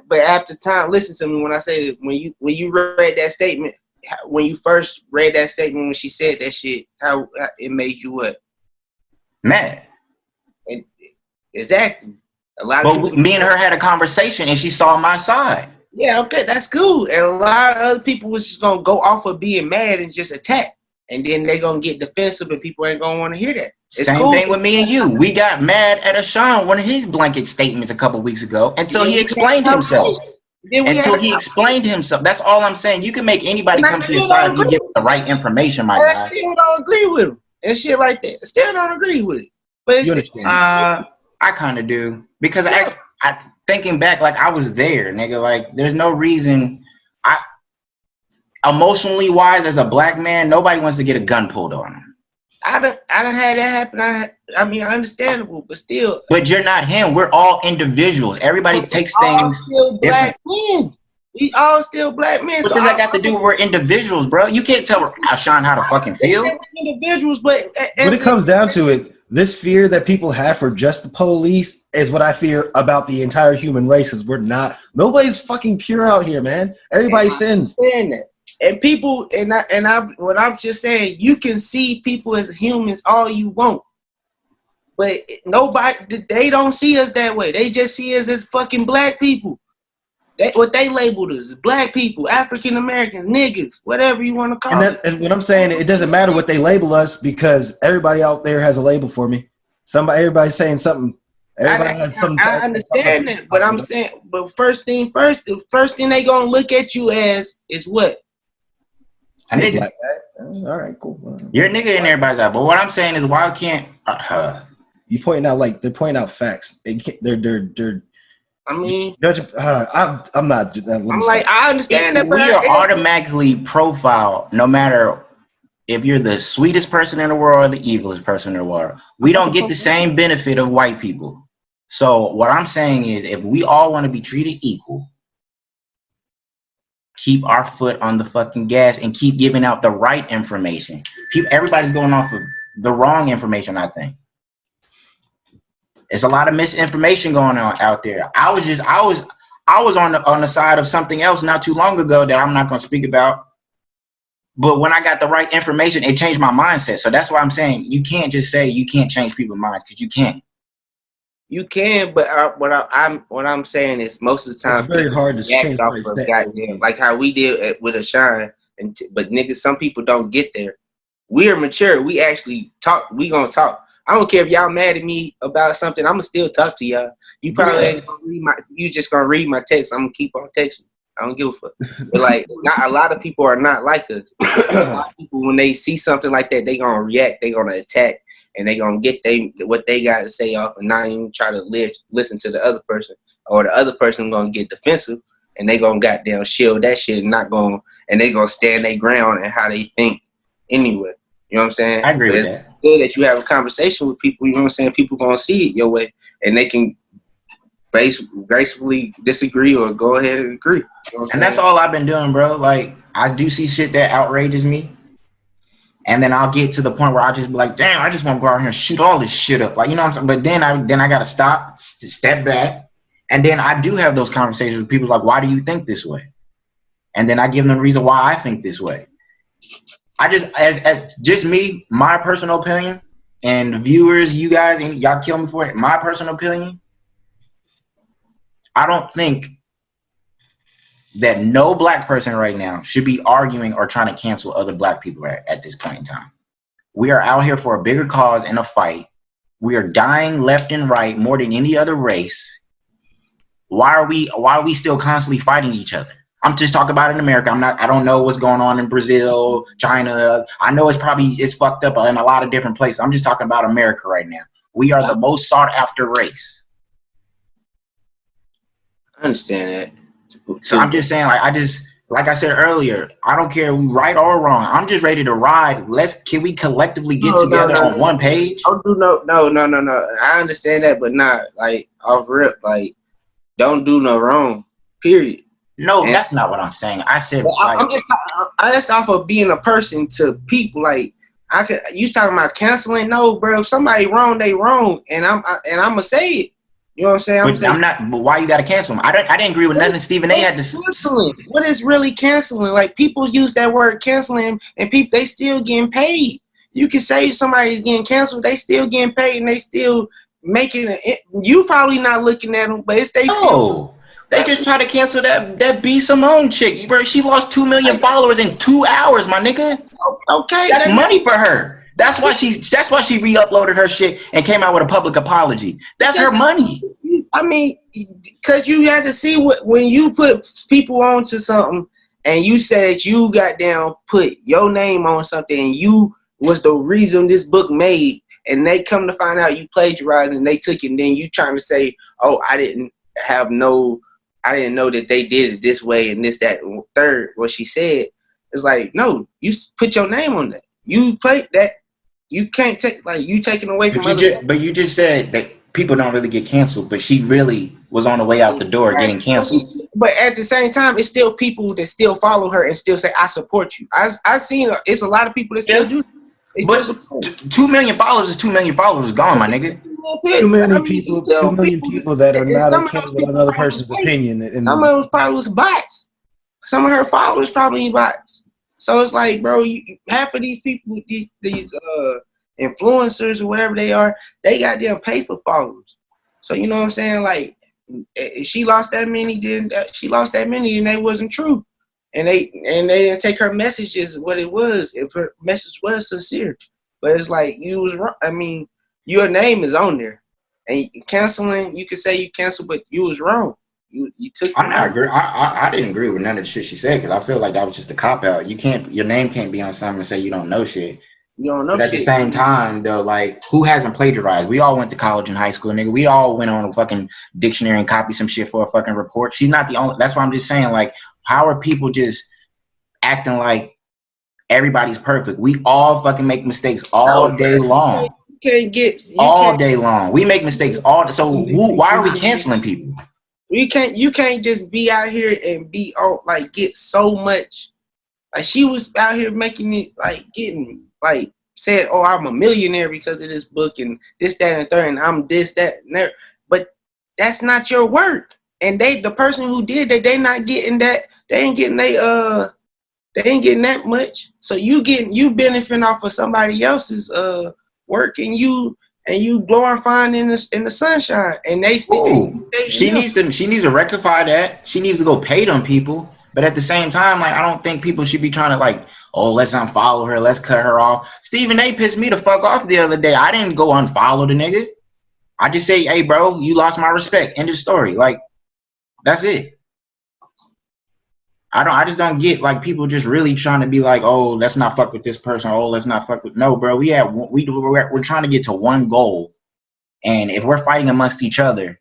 but after time, listen to me when I say that. When you read that statement, when you first read that statement when she said that shit, how it made you what? Mad. And exactly. A lot of people, me and her had a conversation, and she saw my side. Yeah, okay, that's cool. And a lot of other people was just gonna go off of being mad and just attack. And then they're going to get defensive and people ain't going to want to hear that. Same thing with me and you. We got mad at Ashawn, one of his blanket statements a couple weeks ago, until he explained himself. That's all I'm saying. You can make anybody come to your side if you give the right information, my guy. I still don't agree with him and shit like that. I still don't agree with it. But I kind of do. Because I thinking back, like, I was there, nigga. Like, there's no reason. Emotionally wise, as a black man, nobody wants to get a gun pulled on them. I don't had that happen. I mean, understandable, but still. But you're not him. We're all individuals. Everybody takes things. Still black men. We all still black men. What does that got to do with we're individuals, bro? You can't tell Ashawn how to fucking feel. Individuals, but when it comes down to it, this fear that people have for just the police is what I fear about the entire human race. Because nobody's fucking pure out here, man. Everybody sins. And people, what I'm just saying, you can see people as humans all you want, but they don't see us that way. They just see us as fucking black people. What they labeled us is black people, African Americans, niggas, whatever you want to call it. And what I'm saying, it doesn't matter what they label us because everybody out there has a label for me. Everybody's saying something. Everybody has something. I understand that, but I'm saying, but first thing first, the first thing they gonna look at you as is what? A nigga. Black guy. All right, cool. You're a nigga in everybody's eye. But what I'm saying is, why can't you pointing out they're pointing out facts? They're. I mean, I'm not. I understand that. We are automatically profiled, no matter if you're the sweetest person in the world or the evilest person in the world. We don't get the same benefit of white people. So what I'm saying is, if we all want to be treated equal, keep our foot on the fucking gas and keep giving out the right information. Everybody's going off of the wrong information, I think. There's a lot of misinformation going on out there. I was on the side of something else not too long ago that I'm not going to speak about. But when I got the right information, it changed my mindset. So that's why I'm saying you can't just say you can't change people's minds, because you can't. You can, but what I'm saying is most of the time it's very hard to change like how we did with Ashawn. But niggas, some people don't get there. We are mature. We actually talk. We gonna talk. I don't care if y'all mad at me about something. I'm gonna still talk to y'all. You probably ain't gonna read you just gonna read my text. I'm gonna keep on texting. I don't give a fuck. But like, not a lot of people are not like us. A lot of people, when they see something like that, they gonna react. They gonna attack. And they gonna get what they got to say off and not even try to listen to the other person, or the other person gonna get defensive and they gonna goddamn shield that shit and they gonna stand their ground and how they think anyway. You know what I'm saying? I agree with that. It's good that you have a conversation with people. You know what I'm saying? People gonna see it your way and they can gracefully disagree or go ahead and agree. You know and that's all I've been doing, bro. Like, I do see shit that outrages me. And then I'll get to the point where I'll just be like, damn, I just want to go out here and shoot all this shit up. Like, you know what I'm saying? But then I got to step back. And then I do have those conversations with people like, why do you think this way? And then I give them the reason why I think this way. I just as just me, my personal opinion, and the viewers, you guys, and y'all kill me for it. My personal opinion, I don't think that no black person right now should be arguing or trying to cancel other black people at this point in time. We are out here for a bigger cause and a fight. We are dying left and right more than any other race. Why are we still constantly fighting each other? I'm just talking about in America. I don't know what's going on in Brazil, China. I know it's fucked up in a lot of different places. I'm just talking about America right now. We are the most sought after race. I understand that. So I'm just saying, like I said earlier, I don't care we right or wrong. I'm just ready to ride. Can we collectively get together on one page? Don't do no. I understand that, but not like off rip. Like, don't do no wrong. Period. No, that's not what I'm saying. I said I'm just that's off of being a person to people. Like you talking about canceling? No, bro. If somebody wrong, they wrong, and I'm gonna say it. You know what I'm saying? But why you gotta cancel them? I didn't agree with nothing Stephen A had to say. What is really canceling? Like people use that word canceling, and people they still getting paid. You can say somebody's getting canceled, they still getting paid, and they still making it. You probably not looking at them, but it's they still. They just try to cancel that B Simone chick. Bro, she lost 2 million followers in 2 hours, my nigga. Okay, that's money for her. That's why she re-uploaded her shit and came out with a public apology. That's her money. I mean, because you had to see when you put people onto something and you said you goddamn put your name on something and you was the reason this book made, and they come to find out you plagiarized and they took it, and then you trying to say, oh, I didn't know that they did it this way and this, that, and third. What she said is like, no, you put your name on that. You played that. You can't take you taking away from but you just said that people don't really get canceled, but she really was on the way out the door getting canceled. But at the same time, it's still people that still follow her and still say, I support you. I seen it's a lot of people that still do. But 2 million followers is 2 million followers gone, my nigga. 2 million people that are not okay with another person's opinion. And some of them probably was bots. Some of her followers probably bots. So it's like, bro, half of these people, these influencers or whatever they are, they got them pay for followers. So you know what I'm saying? Like, if she lost that many, then she lost that many, and they wasn't true. And they didn't take her message as what it was. If her message was sincere, but it's like you was wrong. I mean, your name is on there, and canceling. You could say you canceled, but you was wrong. You took. I'm not agree. I didn't agree with none of the shit she said because I feel like that was just a cop out. Your name can't be on something and say you don't know shit. You don't know. But at the same time, though, like, who hasn't plagiarized? We all went to college and high school, nigga. We all went on a fucking dictionary and copied some shit for a fucking report. She's not the only. That's why I'm just saying, like, how are people just acting like everybody's perfect? We all fucking make mistakes all day long. Day long. We make mistakes all. So why are we canceling people? You can't just be out here and be like get so much. Like she was out here making it like getting like said, oh, I'm a millionaire because of this book and this, that, and third, and I'm this, that, and that. But that's not your work. And the person who did that, they not getting that. They ain't getting they ain't getting that much. So you benefiting off of somebody else's work, and you glorifying in the sunshine. And they still she needs to rectify that. She needs to go pay them people. But at the same time, like, I don't think people should be trying to like, oh, let's unfollow her, let's cut her off. Stephen A pissed me the fuck off the other day. I didn't go unfollow the nigga. I just say, hey, bro, you lost my respect. End of story. Like, that's it. I just don't get like people just really trying to be like, oh, let's not fuck with this person. Oh, let's not fuck with. No, bro. We're trying to get to one goal, and if we're fighting amongst each other,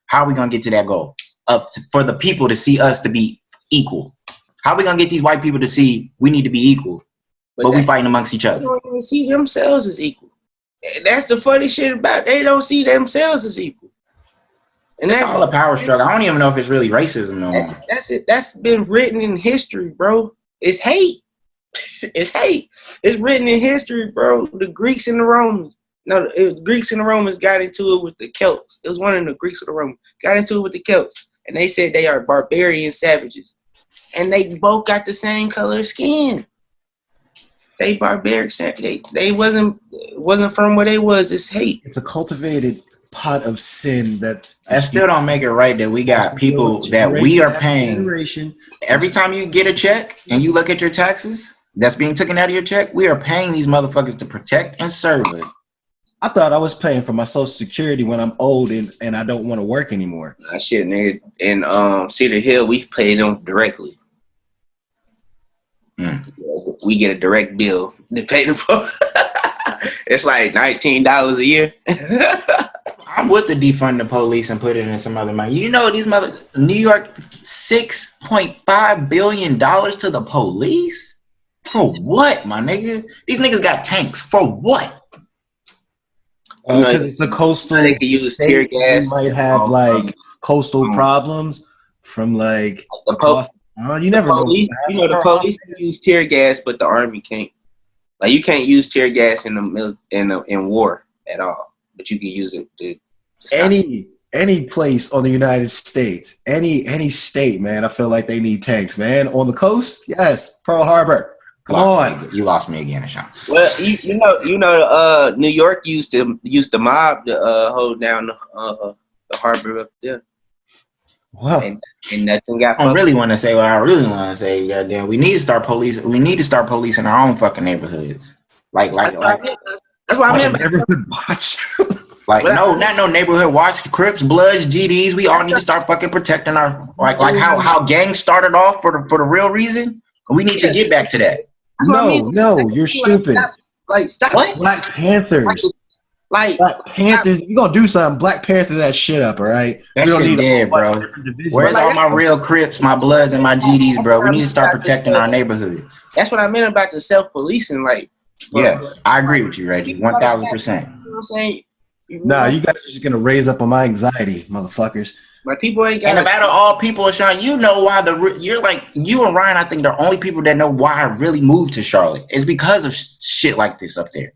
how are we gonna get to that goal? For the people to see us to be equal. How are we gonna get these white people to see we need to be equal, but we fighting amongst each other? They don't even see themselves as equal. That's the funny shit about it. They don't see themselves as equal. And that's all a power struggle. I don't even know if it's really racism no more. That's it. That's been written in history, bro. It's hate. It's hate. It's written in history, bro. The Greeks and the Romans. No, Greeks and the Romans got into it with the Celts. It was one of the Greeks or the Romans got into it with the Celts, and they said they are barbarian savages, and they both got the same color skin. They barbaric. They wasn't from where they was. It's hate. It's a cultivated pot of sin that still don't make it right that we got people that we are paying. Every time you get a check and you look at your taxes that's being taken out of your check, we are paying these motherfuckers to protect and serve us. I thought I was paying for my Social Security when I'm old and I don't want to work anymore. Shit, nigga. In Cedar Hill, we pay them directly. We get a direct bill to pay them for. It's like $19 a year. I'm with the defund the police and put it in some other money. You know these New York $6.5 billion to the police? For what, my nigga? These niggas got tanks. For what? Because it's a coastal they can use tear gas. You might have like coastal problems from like across. You never know. You know the police can use tear gas, but the army can't. Like you can't use tear gas in war at all, but you can use it to any place on the United States, any state, man. I feel like they need tanks, man. On the coast, yes, Pearl Harbor. Come on, you lost me again, Sean. Well, you know, New York used the mob to hold down the harbor up there. Wow. And nothing got. I really want to say what I really want to say. Goddamn, we need to start policing. We need to start policing our own fucking neighborhoods. That's what I meant. Neighborhood watch. Like not no neighborhood watch. Crips, Bloods, GDs. We all need to start fucking protecting our like how gangs started off for the real reason. We need to get back to that. No, you're stupid. Stop. What? Black Panthers. Black Panthers. You gonna do something? Black Panther that shit up, all right? That shit dead, bro. Where's all my real Crips, my Bloods, and my GDs, bro? We need to start protecting our neighborhoods. That's what I meant about the self-policing. Yes, I agree with you, Reggie. 1,000%. You know what I'm saying? Nah, you guys are just gonna raise up on my anxiety, motherfuckers. My people ain't got. And about all people, Sean, you know why you're like you and Ryan. I think the only people that know why I really moved to Charlotte is because of shit like this up there.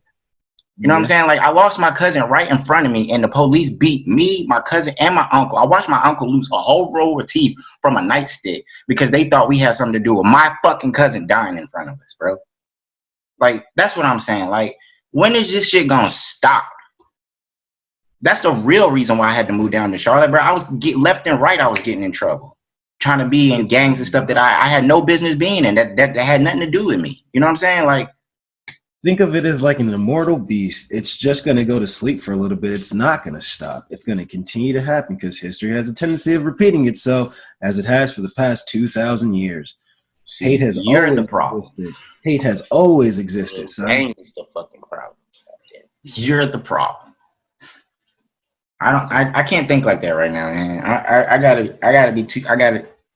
You know what I'm saying? Like I lost my cousin right in front of me, and the police beat me, my cousin, and my uncle. I watched my uncle lose a whole row of teeth from a nightstick because they thought we had something to do with my fucking cousin dying in front of us, bro. Like that's what I'm saying. Like when is this shit gonna stop? That's the real reason why I had to move down to Charlotte, bro. I was left and right. I was getting in trouble, trying to be in gangs and stuff that I had no business being in. That had nothing to do with me. You know what I'm saying? Like, think of it as like an immortal beast. It's just going to go to sleep for a little bit. It's not going to stop. It's going to continue to happen because history has a tendency of repeating itself as it has for the past 2,000 years. Hate has always existed. Hate has always existed, son. Pain is the fucking problem. You're the problem. I can't think like that right now, man. I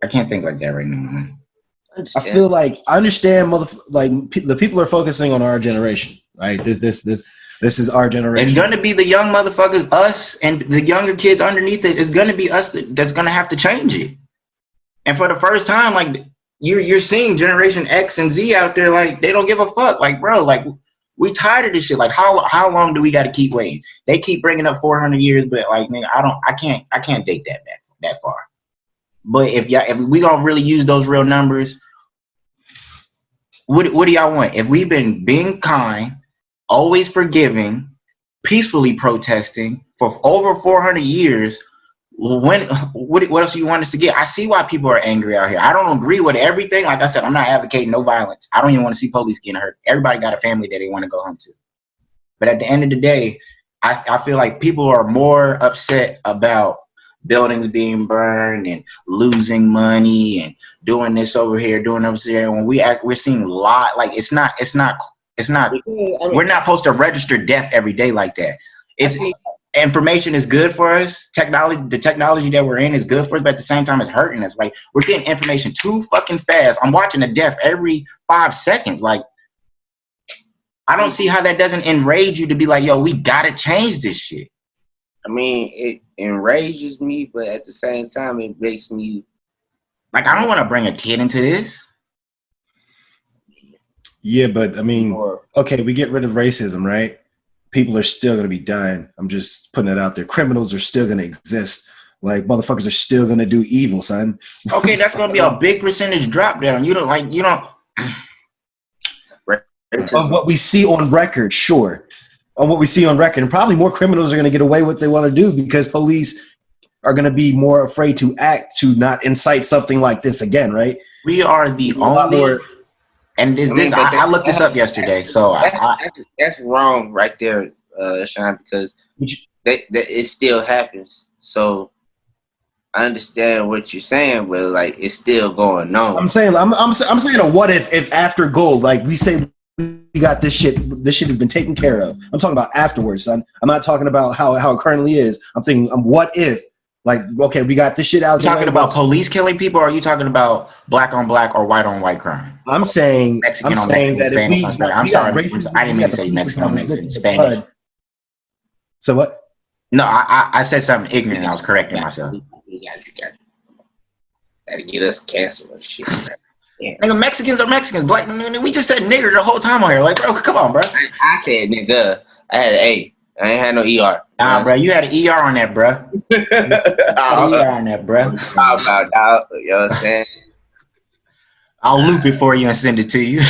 can't think like that right now, man. I feel like I understand the people are focusing on our generation, right? This is our generation. It's gonna be the young motherfuckers, us, and the younger kids underneath it. It's gonna be us that's gonna have to change it. And for the first time, like you're seeing Generation X and Z out there, like they don't give a fuck. Like, bro, like we tired of this shit. Like how long do we got to keep waiting? They keep bringing up 400 years, but like, nigga, I can't date that far. But if we gonna really use those real numbers, what do y'all want? If we've been being kind, always forgiving, peacefully protesting for over 400 years, what else do you want us to get? I see why people are angry out here. I don't agree with everything. Like I said, I'm not advocating no violence. I don't even want to see police getting hurt. Everybody got a family that they want to go home to. But at the end of the day, I feel like people are more upset about buildings being burned and losing money and doing this over here, doing over here. When we're seeing a lot, like it's not. We're not supposed to register death every day like that. Information is good for us. The technology that we're in is good for us, but at the same time, it's hurting us. Like we're getting information too fucking fast. I'm watching a death every 5 seconds. Like I don't see how that doesn't enrage you to be like, yo, we gotta change this shit. I mean, it enrages me, but at the same time, it makes me like I don't want to bring a kid into this. Yeah, but I mean, okay, we get rid of racism, right? People are still going to be dying. I'm just putting it out there. Criminals are still going to exist. Like, motherfuckers are still going to do evil, son. Okay, that's going to be a big percentage drop down. of what we see on record, sure. On what we see on record. And probably more criminals are going to get away with what they want to do because police are going to be more afraid to act to not incite something like this again, right? We are the only, and I looked this up yesterday, so that's wrong right there, Sean, because it still happens. So I understand what you're saying, but like it's still going on. I'm saying a what if after gold, like we say we got this shit has been taken care of. I'm talking about afterwards, son. I'm not talking about how it currently is. I'm thinking what if, like, okay, we got this shit out. You talking about police killing people, or are you talking about black on black or white on white crime? I'm saying Mexican on saying Mexican, that Spanish on Spanish. I'm sorry, I didn't mean to say Mexican on Mexican, Spanish. So what? No, I said something ignorant. I was correcting myself. Gotta get us canceled and shit. Yeah. Nigga, Mexicans are Mexicans. Black, we just said nigger the whole time on here. Like, bro, come on, bro. I said nigga. I had an A. I ain't had no ER. Nah, bro, you had an ER on that, bro. ER on that, bro. You know what I'm saying? I'll loop it for you and send it to you.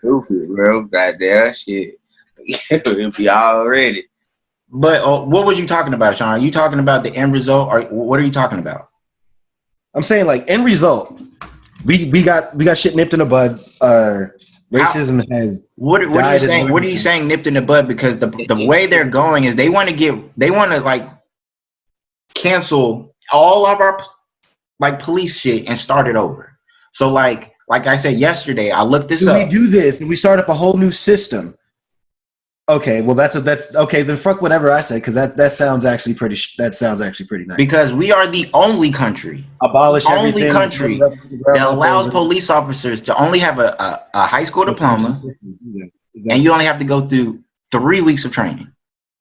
Loop it, bro. Goddamn shit. It'll be all ready. But what was you talking about, Sean? Are you talking about the end result, or what are you talking about? I'm saying like end result. We got shit nipped in the bud. Racism has. What are you saying? What are you saying nipped in the bud? Because the way they're going is they want to like cancel all of our like police shit and start it over. So like I said yesterday, I looked this up. We do this and we start up a whole new system. Okay, well that's okay. Then fuck whatever I say because that sounds actually pretty. That sounds actually pretty nice. Because we are the only country, only country that allows police officers to only have a high school diploma, and you only have to go through 3 weeks of training.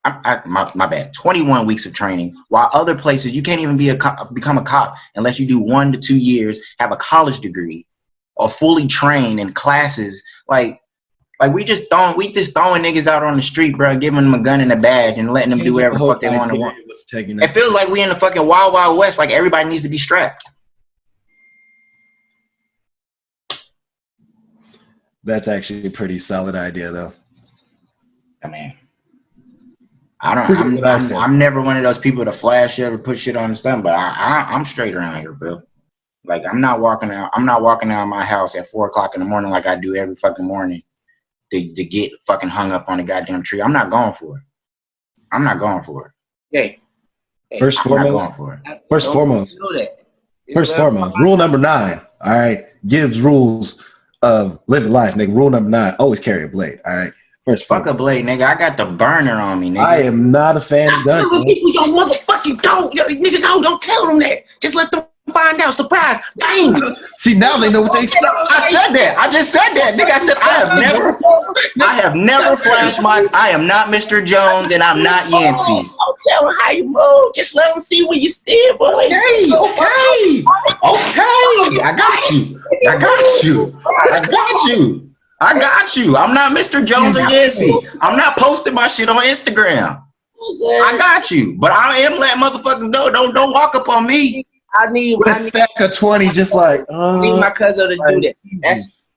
My bad, 21 weeks of training. While other places you can't even become a cop unless you do 1 to 2 years, have a college degree, or fully trained in classes Like we just throwing niggas out on the street, bro, giving them a gun and a badge and letting them do whatever the fuck they want to want. It feels like we in the fucking Wild Wild West. Like everybody needs to be strapped. That's actually a pretty solid idea, though. I mean, I'm never one of those people to flash shit or put shit on the stuff, but I'm straight around here, bro. Like I'm not walking out of my house at 4 o'clock in the morning like I do every fucking morning. To get fucking hung up on a goddamn tree. I'm not going for it. Hey. First foremost, rule number 9, all right, gives rules of living life, nigga. Rule number 9, always carry a blade, all right? Fuck a blade, nigga. I got the burner on me, nigga. I am not a fan of guns. Yo, motherfucking don't. Yo, nigga, don't tell them that. Just let them find out. Surprise. Bang. See, now they know what they expect. I said that. I just said that. Nigga, I said I have never flashed I am not Mr. Jones and I'm not Yancey. Don't tell them how you move. Just let them see where you stand, boy. Okay. I got you. I'm not Mr. Jones or Yancey. I'm not posting my shit on Instagram. I got you. But I am letting motherfuckers know. Don't walk up on me. I need a stack of 20, just like I need my cousin to do that. That's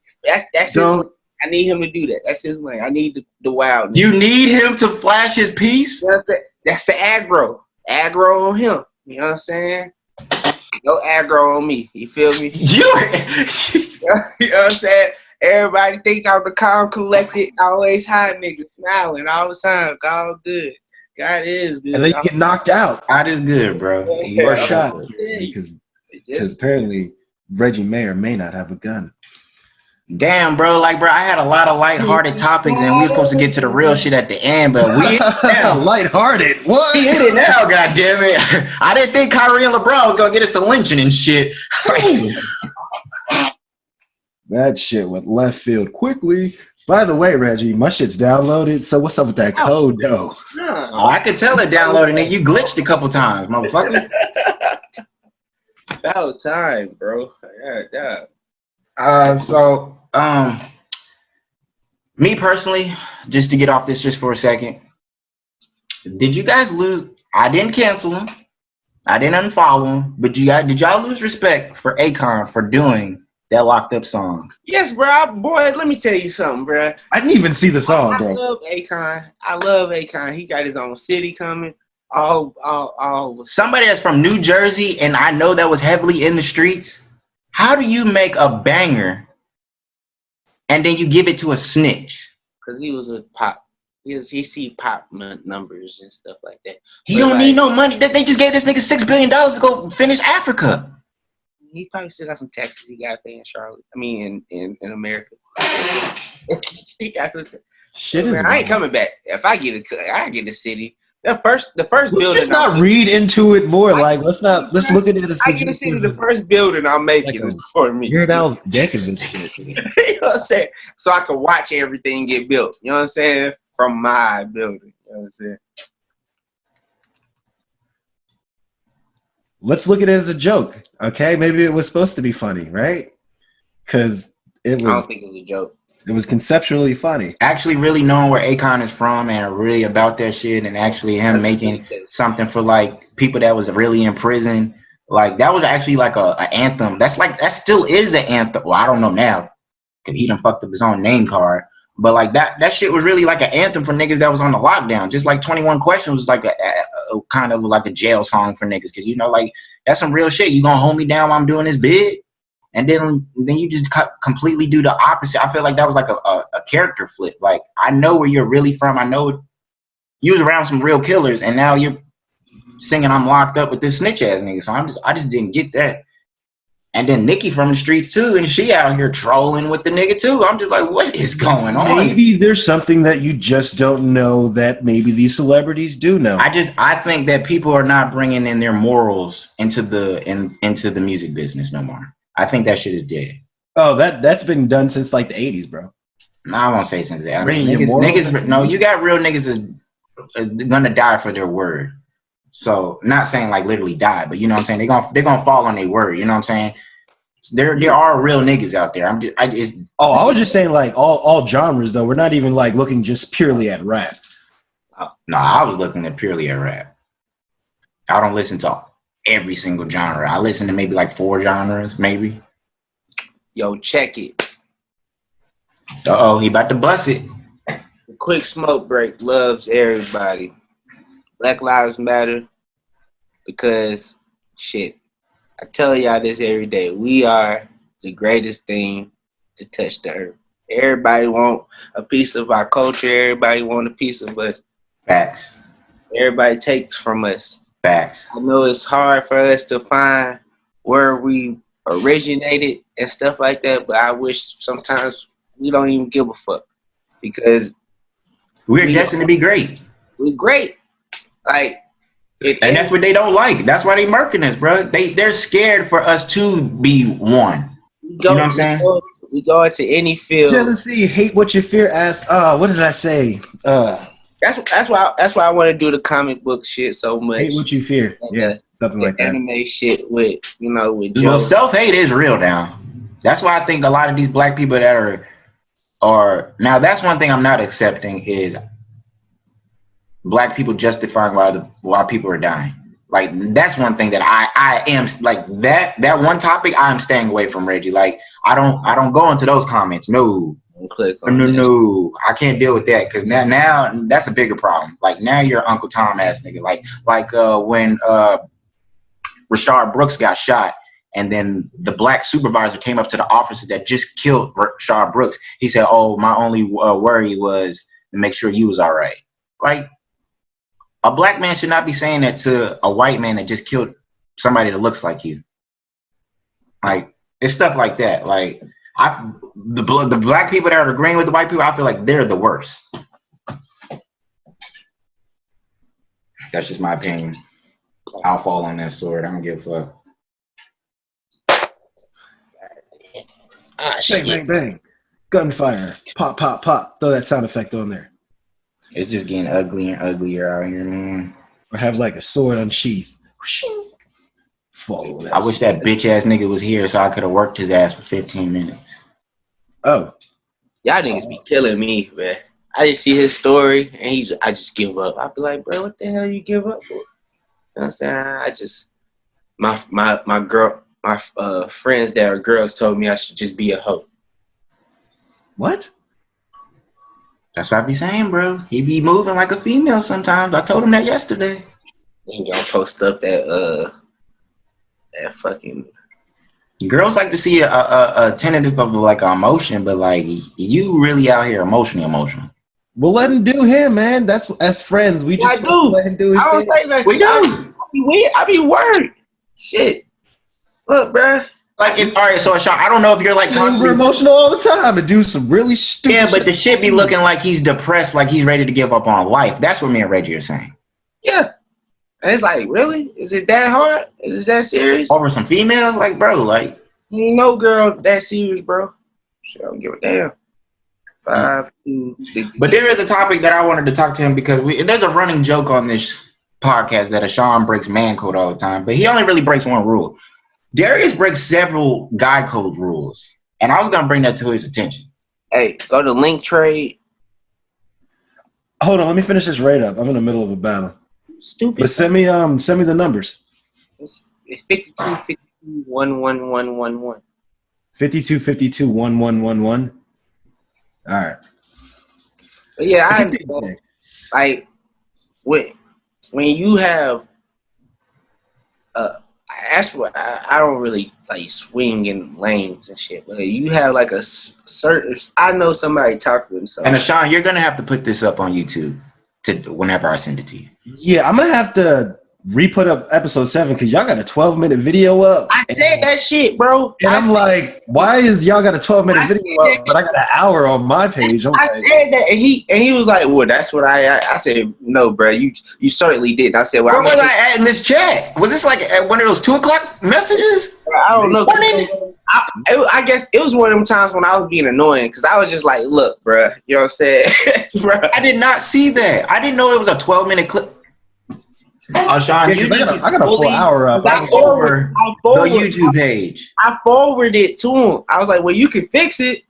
his lane. I need him to do that. That's his lane. I need the wild. You need him to flash his piece? That's the aggro. Aggro on him. You know what I'm saying? No aggro on me. You feel me? You know what I'm saying? Everybody think I'm the calm, collected, always high nigga, smiling all the time. God good. God is good. And then you get knocked out. God is good, bro. You are shot because apparently Reggie may or may not have a gun. Damn, bro. Like, bro, I had a lot of lighthearted topics, and we were supposed to get to the real shit at the end, but we lighthearted. What? We hit it now, goddamn it! I didn't think Kyrie and LeBron was gonna get us to lynching and shit. That shit went left field quickly. By the way, Reggie, my shit's downloaded. So what's up with that code, though? Oh, I could tell it downloaded, nigga. You glitched a couple times, motherfucker. About time, bro. Yeah. Me personally, just to get off this just for a second, did you guys lose? I didn't cancel him. I didn't unfollow him. But did y'all lose respect for Akon for doing That Locked Up song. Yes, bro. Boy, let me tell you something, bro. I didn't even see the song, I bro. love Akon. I love Akon. He got his own city coming. All. Somebody that's from New Jersey, and I know that was heavily in the streets. How do you make a banger and then you give it to a snitch? Because he was a pop. He see pop numbers and stuff like that. He don't need no money. They just gave this nigga $6 billion to go finish Africa. He probably still got some taxes he got to pay in Charlotte. I mean, in America. He got the Shit is. I ain't coming back. If I get I get the city. The first building. Let's not read into it more. Let's look at it as. I get the city. The first building I'm making is for me. Weird Al Jenkins shit. You know what I'm saying? So I can watch everything get built. You know what I'm saying? From my building. You know what I'm saying? Let's look at it as a joke, okay? Maybe it was supposed to be funny, right? Because it was. I don't think it was a joke. It was conceptually funny. Actually, really knowing where Akon is from and really about that shit, and actually him making something for like people that was really in prison, like that was actually like a anthem. That still is an anthem. Well, I don't know now because he done fucked up his own name card. But like that shit was really like an anthem for niggas that was on the lockdown. Just like 21 Questions was like a kind of like a jail song for niggas, because you know, like that's some real shit. You gonna hold me down while I'm doing this bid, and then you just completely do the opposite. I feel like that was like a character flip. Like, I know where you're really from. I know you was around some real killers, and now you're singing I'm locked up with this snitch ass nigga. So I just didn't get that. And then Nicki from the streets too, and she out here trolling with the nigga too. I'm just like, what is going on? Maybe there's something that you just don't know that maybe these celebrities do know. I think that people are not bringing in their morals into the music business no more. I think that shit is dead. Oh, that's been done since like the 80s, bro. No, I won't say since that. I mean, niggas, no, you got real niggas is gonna die for their word. So, not saying like literally die, but you know what I'm saying? They're gonna fall on their word. You know what I'm saying? There are real niggas out there. I was just saying like all genres though. We're not even like looking just purely at rap. No, I was looking at purely at rap. I don't listen to every single genre. I listen to maybe like 4 genres, maybe. Yo, check it. Uh-oh, he about to bust it. The Quick Smoke Break loves everybody. Black Lives Matter, because shit, I tell y'all this every day. We are the greatest thing to touch the earth. Everybody want a piece of our culture. Everybody want a piece of us. Facts. Everybody takes from us. Facts. I know it's hard for us to find where we originated and stuff like that, but I wish sometimes we don't even give a fuck, because we're destined to be great. We're great. Like, and that's what they don't like. That's why they murking us, bro. They're scared for us to be one. You know what I'm saying? We go into any field. Jealousy, hate what you fear. Ask. What did I say? That's why I want to do the comic book shit so much. Hate what you fear. Yeah, something like that. Anime shit with with Joe. Well, self-hate is real now. That's why I think a lot of these black people that are now. That's one thing I'm not accepting is black people justifying why people are dying. Like, that's one thing that I am like that one topic I'm staying away from, Reggie. Like, I don't go into those comments. No, I can't deal with that, because now that's a bigger problem. Like, now you're Uncle Tom ass nigga. Like when Rashard Brooks got shot, and then the black supervisor came up to the officer that just killed Rashard Brooks. He said, "Oh, my only worry was to make sure you was all right." Like, a black man should not be saying that to a white man that just killed somebody that looks like you. Like, it's stuff like that. Like, the black people that are agreeing with the white people, I feel like they're the worst. That's just my opinion. I'll fall on that sword. I don't give a fuck. Bang, bang, bang. Gunfire. Pop, pop, pop. Throw that sound effect on there. It's just getting uglier and uglier out here, man. Or have like a sword unsheathed. Follow that. I wish that bitch ass nigga was here so I could have worked his ass for 15 minutes. Oh. Y'all niggas be killing me, man. I just see his story and I just give up. I be like, bro, what the hell you give up for? You know what I'm saying? I just my girl, my friends that are girls told me I should just be a hoe. What? That's what I be saying, bro. He be moving like a female sometimes. I told him that yesterday. Ain't gonna post up that fucking. Girls like to see a tentative of like an emotion, but like you really out here emotional. We'll let him do him, man. That's as friends. We just let him do his I don't thing. say that. We do. I be worried. Shit. Look, bruh. Like, all right, so Sean, I don't know if you're like We're constantly emotional all the time and do some really stupid. Yeah, but the shit be looking like he's depressed, like he's ready to give up on life. That's what me and Reggie are saying. Yeah. And it's like, really? Is it that hard? Is it that serious? Over some females, like, bro, like. Ain't no girl that serious, bro. Shit, I don't give a damn. 5, 2, 6. But there is a topic that I wanted to talk to him because there's a running joke on this podcast that Sean breaks man code all the time, but he only really breaks one rule. Darius breaks several guy code rules, and I was gonna bring that to his attention. Hey, go to link trade. Hold on, let me finish this right up. I'm in the middle of a battle. Stupid. But send me the numbers. It's 52, 52, 1, 1, 1, 1, 1. 52, 52, 1, 1, 1, 1. All right. But yeah, I understand. Like when you have that's what I don't really like swing in lanes and shit. But you have like a certain. I know somebody talking so. And Sean, you're gonna have to put this up on YouTube whenever I send it to you. Yeah, I'm gonna have to re-put up episode 7 because y'all got a 12-minute video up. I said that shit, bro. And I'm like, why is y'all got a 12-minute video up, but I got an hour on my page? I said that, and he was like, "Well, that's what I said, no, bro, you certainly did." I said, "Well, where was I at in this chat? Was this like at one of those 2:00 messages? I don't know. I guess it was one of them times when I was being annoying because I was just like, "Look, bro, you know what I'm saying?" Bro. I did not see that. I didn't know it was a 12-minute clip. Oh, Sean, yeah, I got a full hour up. Over the YouTube page. I forwarded it to him. I was like, "Well, you can fix it."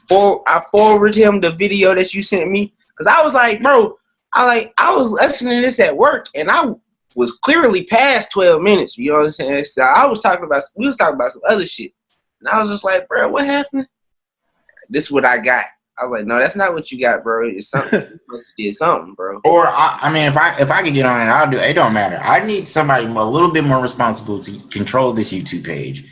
Or I forwarded him the video that you sent me because I was like, "Bro, I was listening to this at work and I was clearly past 12 minutes." You know what I'm saying? So we was talking about some other shit, and I was just like, "Bro, what happened?" This is what I got. I was like, "No, that's not what you got, bro. It's something. You must have did something, bro." Or I mean, if I could get on it, I'll do it. It don't matter. I need somebody a little bit more responsible to control this YouTube page.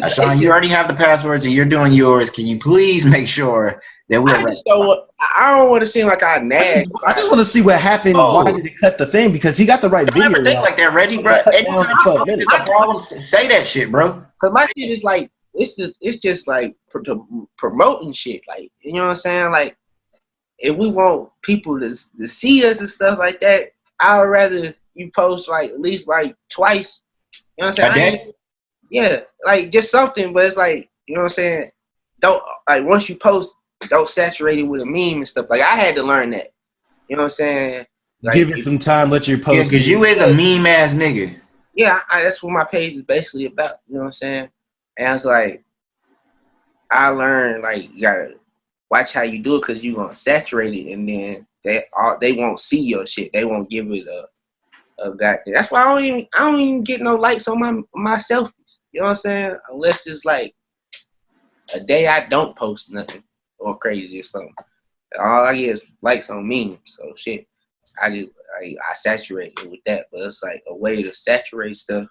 Sean, you already have the passwords and you're doing yours. Can you please make sure that we're ready? I don't want to seem like I nag. I just want to see what happened. Why did it cut the thing? Because he got the right video. Don't ever think like that, Reggie, bro. Anytime there's a problem, say that shit, bro. Because my shit is like, it's just like promoting shit. Like, you know what I'm saying? Like, if we want people to see us and stuff like that, I would rather you post like at least like twice. You know what I'm saying? Yeah, like just something, but it's like, you know what I'm saying? Don't, like, once you post, don't saturate it with a meme and stuff. Like, I had to learn that. You know what I'm saying? Like, give it some time, let your post. Yeah, because you is a meme ass nigga. Yeah, that's what my page is basically about. You know what I'm saying? And I was like, I learned, like, you gotta watch how you do it because you're gonna saturate it, and then they won't see your shit. They won't give it a goddamn. That's why I don't even get no likes on my selfies. You know what I'm saying? Unless it's like a day I don't post nothing or crazy or something. All I get is likes on memes. So shit, I saturate it with that. But it's like a way to saturate stuff.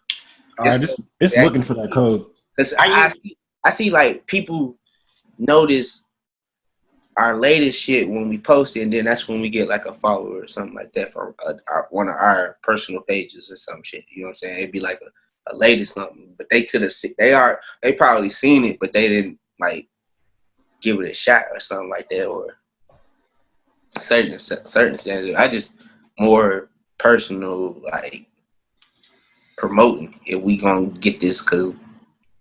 All right, it's looking for that code. Cause I see like people notice our latest shit when we post it, and then that's when we get like a follower or something like that from one of our personal pages or some shit. You know what I'm saying? It'd be like a latest something, but they could have they probably seen it, but they didn't like give it a shot or something like that, or certain standards. I just more personal, like promoting if we gonna get this. Cause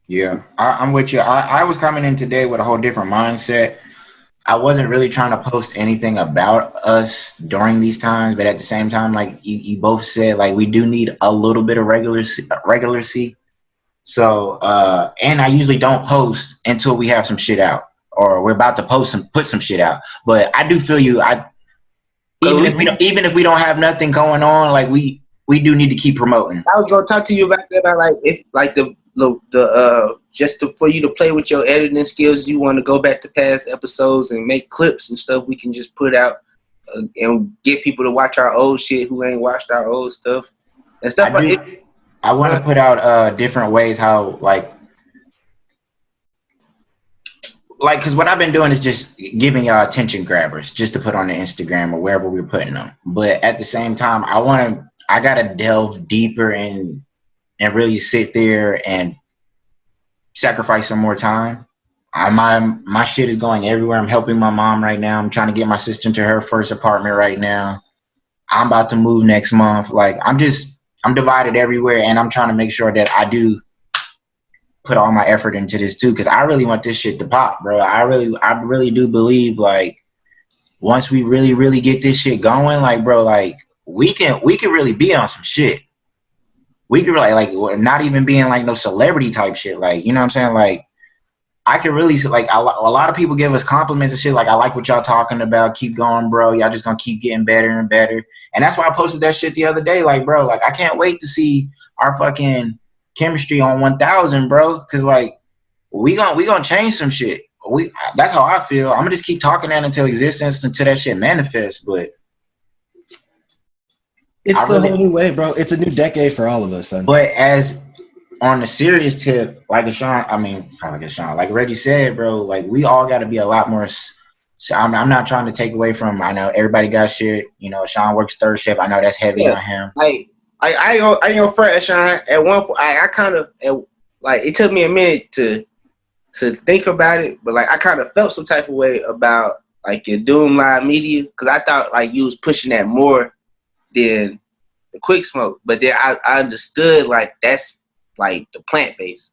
yeah, I'm with you. I was coming in today with a whole different mindset. I wasn't really trying to post anything about us during these times, but at the same time, like you both said, like we do need a little bit of regularcy. So, and I usually don't post until we have some shit out or we're about to put some shit out. But I do feel you. Even if we don't have nothing going on, like we do need to keep promoting. I was gonna talk to you about that, about like if like the for you to play with your editing skills, you want to go back to past episodes and make clips and stuff we can just put out and get people to watch our old shit who ain't watched our old stuff and stuff like it. I want to put out different ways how like because what I've been doing is just giving y'all attention grabbers just to put on the Instagram or wherever we're putting them. But at the same time, I gotta delve deeper and really sit there and sacrifice some more time. My shit is going everywhere. I'm helping my mom right now. I'm trying to get my sister into her first apartment right now. I'm about to move next month. Like I'm divided everywhere, and I'm trying to make sure that I do put all my effort into this too, because I really want this shit to pop, bro. I really do believe like once we really, really get this shit going, like bro, like we can really be on some shit. We could really like not even being like no celebrity type shit, like you know what I'm saying? Like I could really like a lot of people give us compliments and shit. Like I like what y'all talking about. Keep going, bro. Y'all just gonna keep getting better and better. And that's why I posted that shit the other day. Like bro, like I can't wait to see our fucking chemistry on 1000, bro, because like we gonna change some shit. That's how I feel. I'm gonna just keep talking that into existence until that shit manifests. But it's whole new way, bro. It's a new decade for all of us, son. But as on the serious tip, like Reggie said, bro, like we all got to be a lot more. So I'm not trying to take away from. I know everybody got shit. You know, Sean works third shift. I know that's heavy on him. I ain't gonna front at Sean. At one point, I kind of like it took me a minute to think about it, but like I kind of felt some type of way about like your Doom Live Media because I thought like you was pushing that more than the Quick Smoke, but then I understood like that's like the plant base.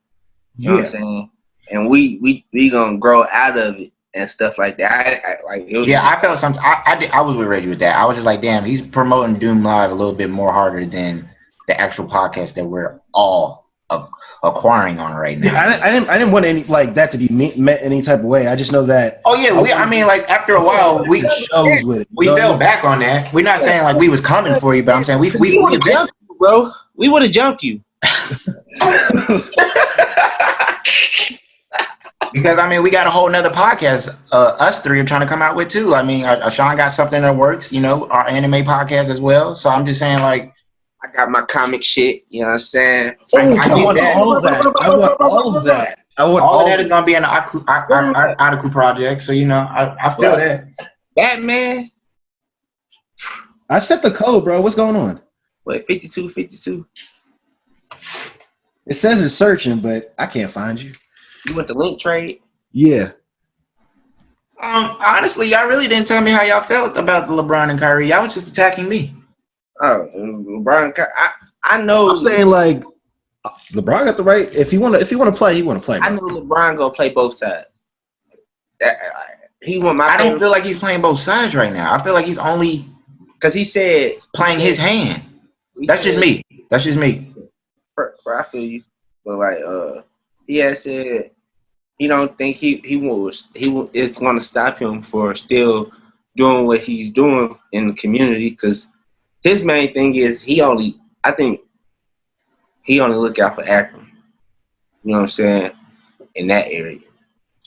You know what I'm saying? And we gonna grow out of it and stuff like that. I felt something. I was with Reggie with that. I was just like, damn, he's promoting Doom Live a little bit more harder than the actual podcast that we're all acquiring on right now. Yeah, I didn't want any like that to be met any type of way. I just know that. Oh yeah, like after a while we shows with it. We fell back on that. We're not saying like we was coming for you, but I'm saying we jumped you, bro. We would have jumped you. Because I mean, we got a whole nother podcast. Us three are trying to come out with too. I mean, Sean got something that works. You know, our anime podcast as well. So I'm just saying, like, I got my comic shit. You know what I'm saying? I want all of that. I want all of that. All of that is gonna be an Anaku project. So you know, I feel that. Batman. I set the code, bro. What's going on? What 52? It says it's searching, but I can't find you. You want the link trade? Yeah. Honestly, y'all really didn't tell me how y'all felt about the LeBron and Kyrie. Y'all was just attacking me. Oh, LeBron, I know. I'm saying like LeBron got the right. If he want to play, he want to play. I know LeBron gonna play both sides. He want my. I don't feel like he's playing both sides right now. I feel like he's only because he said playing his hand. That's just me. I feel you, but like he has said he don't think he is going to stop him for still doing what he's doing in the community because his main thing is I think he only look out for Akron. You know what I'm saying? In that area,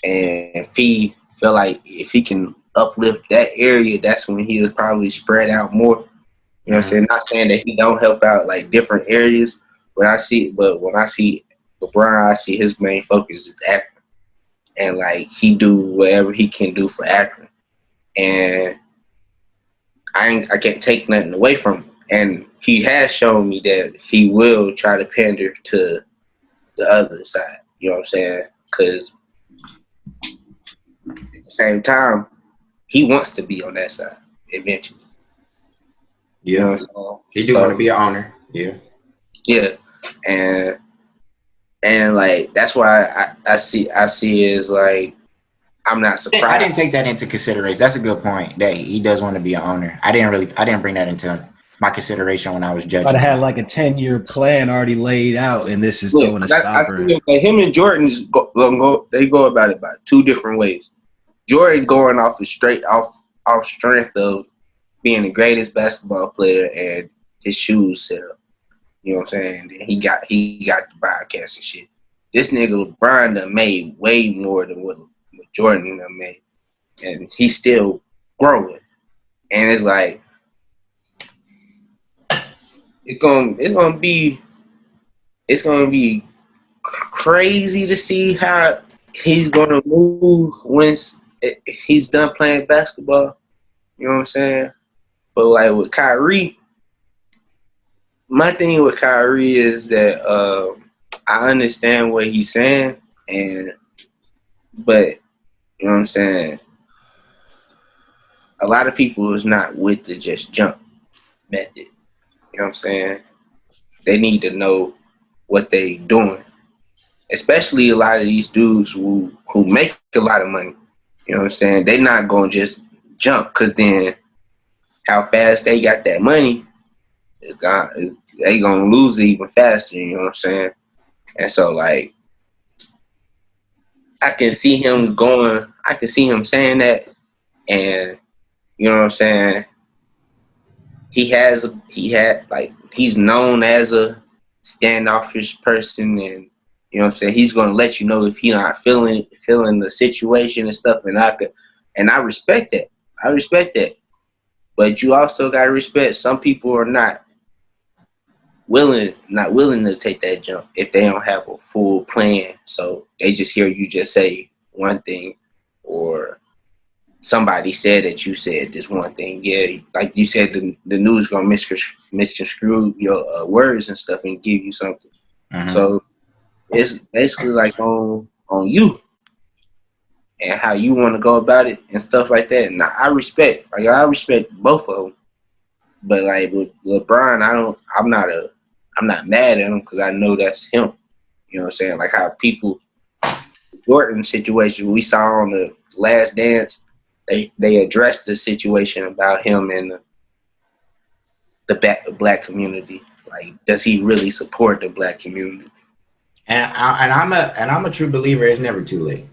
and if he feel like if he can uplift that area, that's when he is probably spread out more. You know what I'm saying? Not saying that he don't help out like different areas. When I see LeBron, I see his main focus is Akron, and like he do whatever he can do for Akron, and I can't take nothing away from him. And he has shown me that he will try to pander to the other side. You know what I'm saying? Because at the same time, he wants to be on that side eventually. Yeah, you know what I'm saying? He do want to be an owner. Yeah. Yeah, and like that's why I see it as like I'm not surprised. I didn't take that into consideration. That's a good point. That he does want to be an owner. I didn't bring that into my consideration when I was judging. But I had like a 10-year plan already laid out, and this is going to stop her. Like him and Jordan's they go about it by two different ways. Jordan going off strength of being the greatest basketball player and his shoes sell. You know what I'm saying? He got the broadcast and shit. this nigga LeBron done made way more than what Jordan done made, and he's still growing. And it's like it's gonna be crazy to see how he's gonna move once he's done playing basketball. You know what I'm saying? But like with Kyrie, my thing with Kyrie is that I understand what he's saying, but you know what I'm saying. A lot of people is not with the just jump method. You know what I'm saying? They need to know what they doing. Especially a lot of these dudes who make a lot of money. You know what I'm saying? They not gonna just jump because then how fast they got that money, they gonna lose it even faster. You know what I'm saying? And so like, I can see him saying that, and you know what I'm saying? He's known as a standoffish person, and you know what I'm saying? He's gonna let you know if he's not feeling the situation and stuff, and I respect that. I respect that. But you also gotta respect some people are not willing to take that jump if they don't have a full plan. So they just hear you just say one thing, or somebody said that you said this one thing. Yeah, like you said, the news gonna misconstrue your words and stuff and give you something. Mm-hmm. So it's basically like on you and how you want to go about it and stuff like that. And I respect both of them. But like with LeBron, I'm not mad at him because I know that's him. You know what I'm saying? Like how people, Jordan situation we saw on the Last Dance, they addressed the situation about him and the black community. Like, does he really support the black community? And I'm a true believer. It's never too late.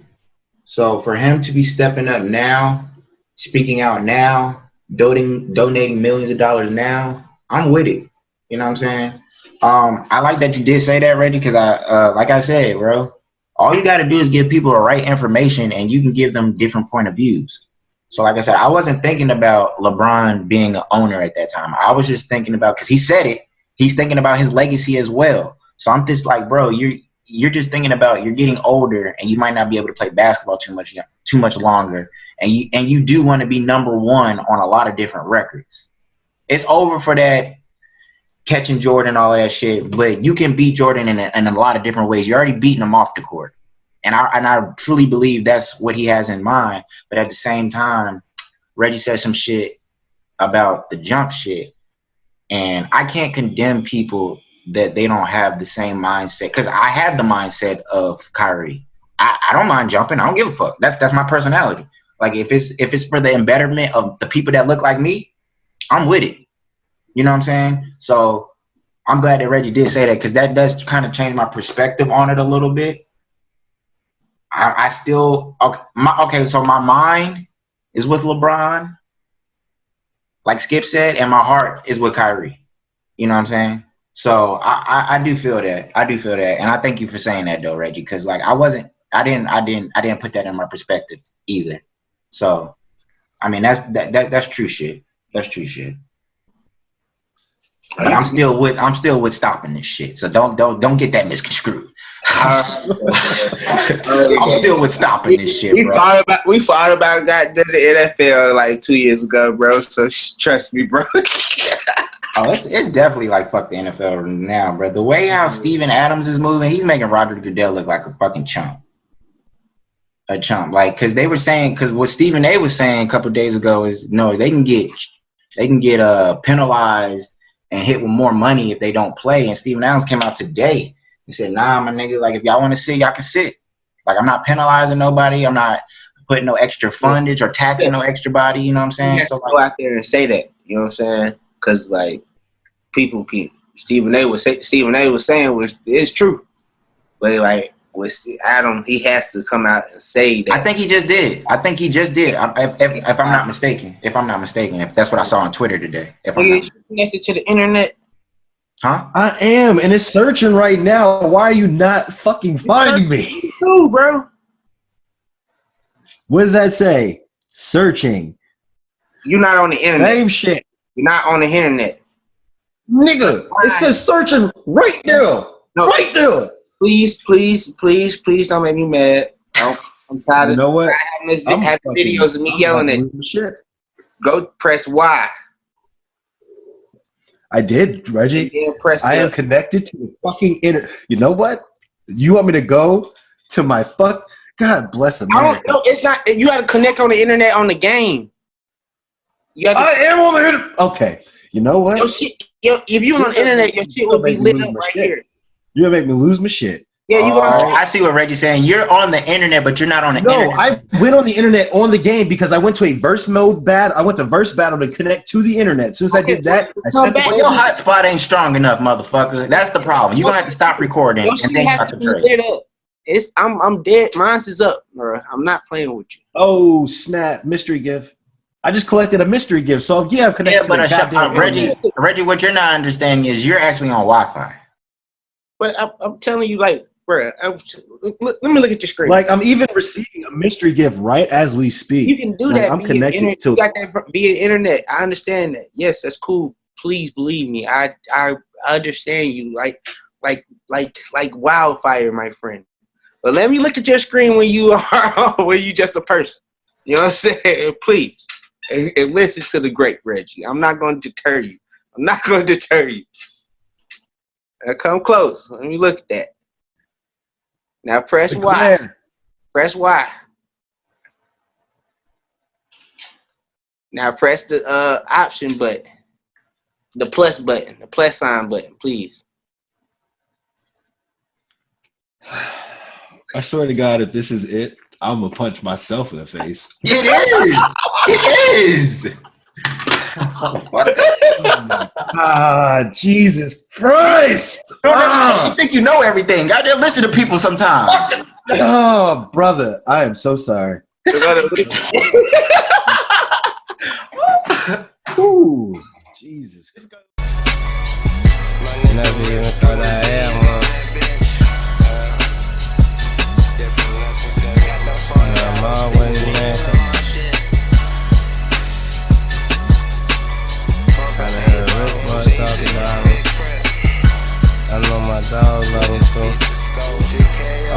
So for him to be stepping up now, speaking out now, donating millions of dollars now, I'm with it. You know what I'm saying? I like that you did say that, Reggie, because like I said, bro, all you got to do is give people the right information, and you can give them different point of views. So like I said, I wasn't thinking about LeBron being an owner at that time. I was just thinking about, because he said it, he's thinking about his legacy as well. So I'm just like, bro, you're just thinking about you're getting older and you might not be able to play basketball too much longer, and you do want to be number one on a lot of different records. It's over for that catching Jordan, all of that shit, but you can beat Jordan in a lot of different ways. You're already beating him off the court, and I truly believe that's what he has in mind. But at the same time, Reggie said some shit about the jump shit, and I can't condemn people that they don't have the same mindset, because I have the mindset of Kyrie. I don't mind jumping. I don't give a fuck. That's my personality. Like if it's for the betterment of the people that look like me, I'm with it. You know what I'm saying? So I'm glad that Reggie did say that, because that does kind of change my perspective on it a little bit. I still okay. So my mind is with LeBron, like Skip said, and my heart is with Kyrie. You know what I'm saying? So I do feel that. I do feel that, and I thank you for saying that though, Reggie, because like I didn't put that in my perspective either. So I mean that's true shit. That's true shit. But I'm still with stopping this shit. So don't get that misconstrued. I'm still with stopping this shit, bro. We fought about got to the NFL like 2 years ago, bro. So trust me, bro. Oh, it's definitely like fuck the NFL now, bro. The way how Steven Adams is moving, he's making Roger Goodell look like a fucking chump. A chump, like, because they were saying, because what Stephen A was saying a couple of days ago is no, they can get penalized and hit with more money if they don't play. And Steven Adams came out today and said, nah, my nigga, like if y'all want to sit, y'all can sit. Like I'm not penalizing nobody. I'm not putting no extra fundage or taxing no extra body. You know what I'm saying? So like, go out there and say that. You know what I'm saying? Because like people keep Stephen A was saying it's true, but like with Adam, he has to come out and say that. I think he just did. If I'm not mistaken, if that's what I saw on Twitter today. If I'm not connected to the internet. Huh? I am, and it's searching right now. Why are you not fucking finding me? Cool, bro. What does that say? Searching. You're not on the internet. Same shit. You're not on the internet. Nigga, it says searching right now. No. Right there. Please don't make me mad. I'm tired You know what? of having videos of me yelling at you. Shit. Go press Y. I did, Reggie. Yeah, press I am connected to the fucking internet. You know what? You want me to go to my God bless America. No, it's not. You got to connect on the internet on the game. I am on the internet. Okay. You know what? Your shit, if you're on the internet, your shit will be lit up right here. You're going to make me lose my shit. Yeah, you gonna. I see what Reggie's saying. You're on the internet, but you're not on the internet. No, I went on the internet on the game because I went to a verse mode battle. I went to verse battle to connect to the internet. As soon as I did that, I sent Well, your hotspot ain't strong enough, motherfucker. That's the problem. You're gonna have to stop recording Your and shit then has start to the be trade. lit up. I'm dead. Mine's is up, bro. I'm not playing with you. Oh, snap. Mystery gift. I just collected a mystery gift. So, yeah, I'm connected to the goddamn Reggie, what you're not understanding is you're actually on Wi-Fi. But I'm telling you, like, bro, let me look at your screen. Like, I'm even receiving a mystery gift right as we speak. You can do like, that. I'm connected to. You got that via internet. I understand that. Yes, that's cool. Please believe me. I understand you like wildfire, my friend. But let me look at your screen when you are when you just a person. You know what I'm saying? Please. And listen to the great Reggie. I'm not going to deter you. I'm not going to deter you. Now come close. Let me look at that. Now press Y. Press Y. Now press the option button. The plus button. The plus sign button, please. I swear to God, if this is it, I'm going to punch myself in the face. It is. It is. Jesus Christ. You think you know everything. Goddamn, listen to people sometimes. Oh, brother, I am so sorry. Ooh, Jesus. Never even thought I had one. I'm always dancing. Kinda heard Rich Boy talking about me. I know my dog love me too. Oh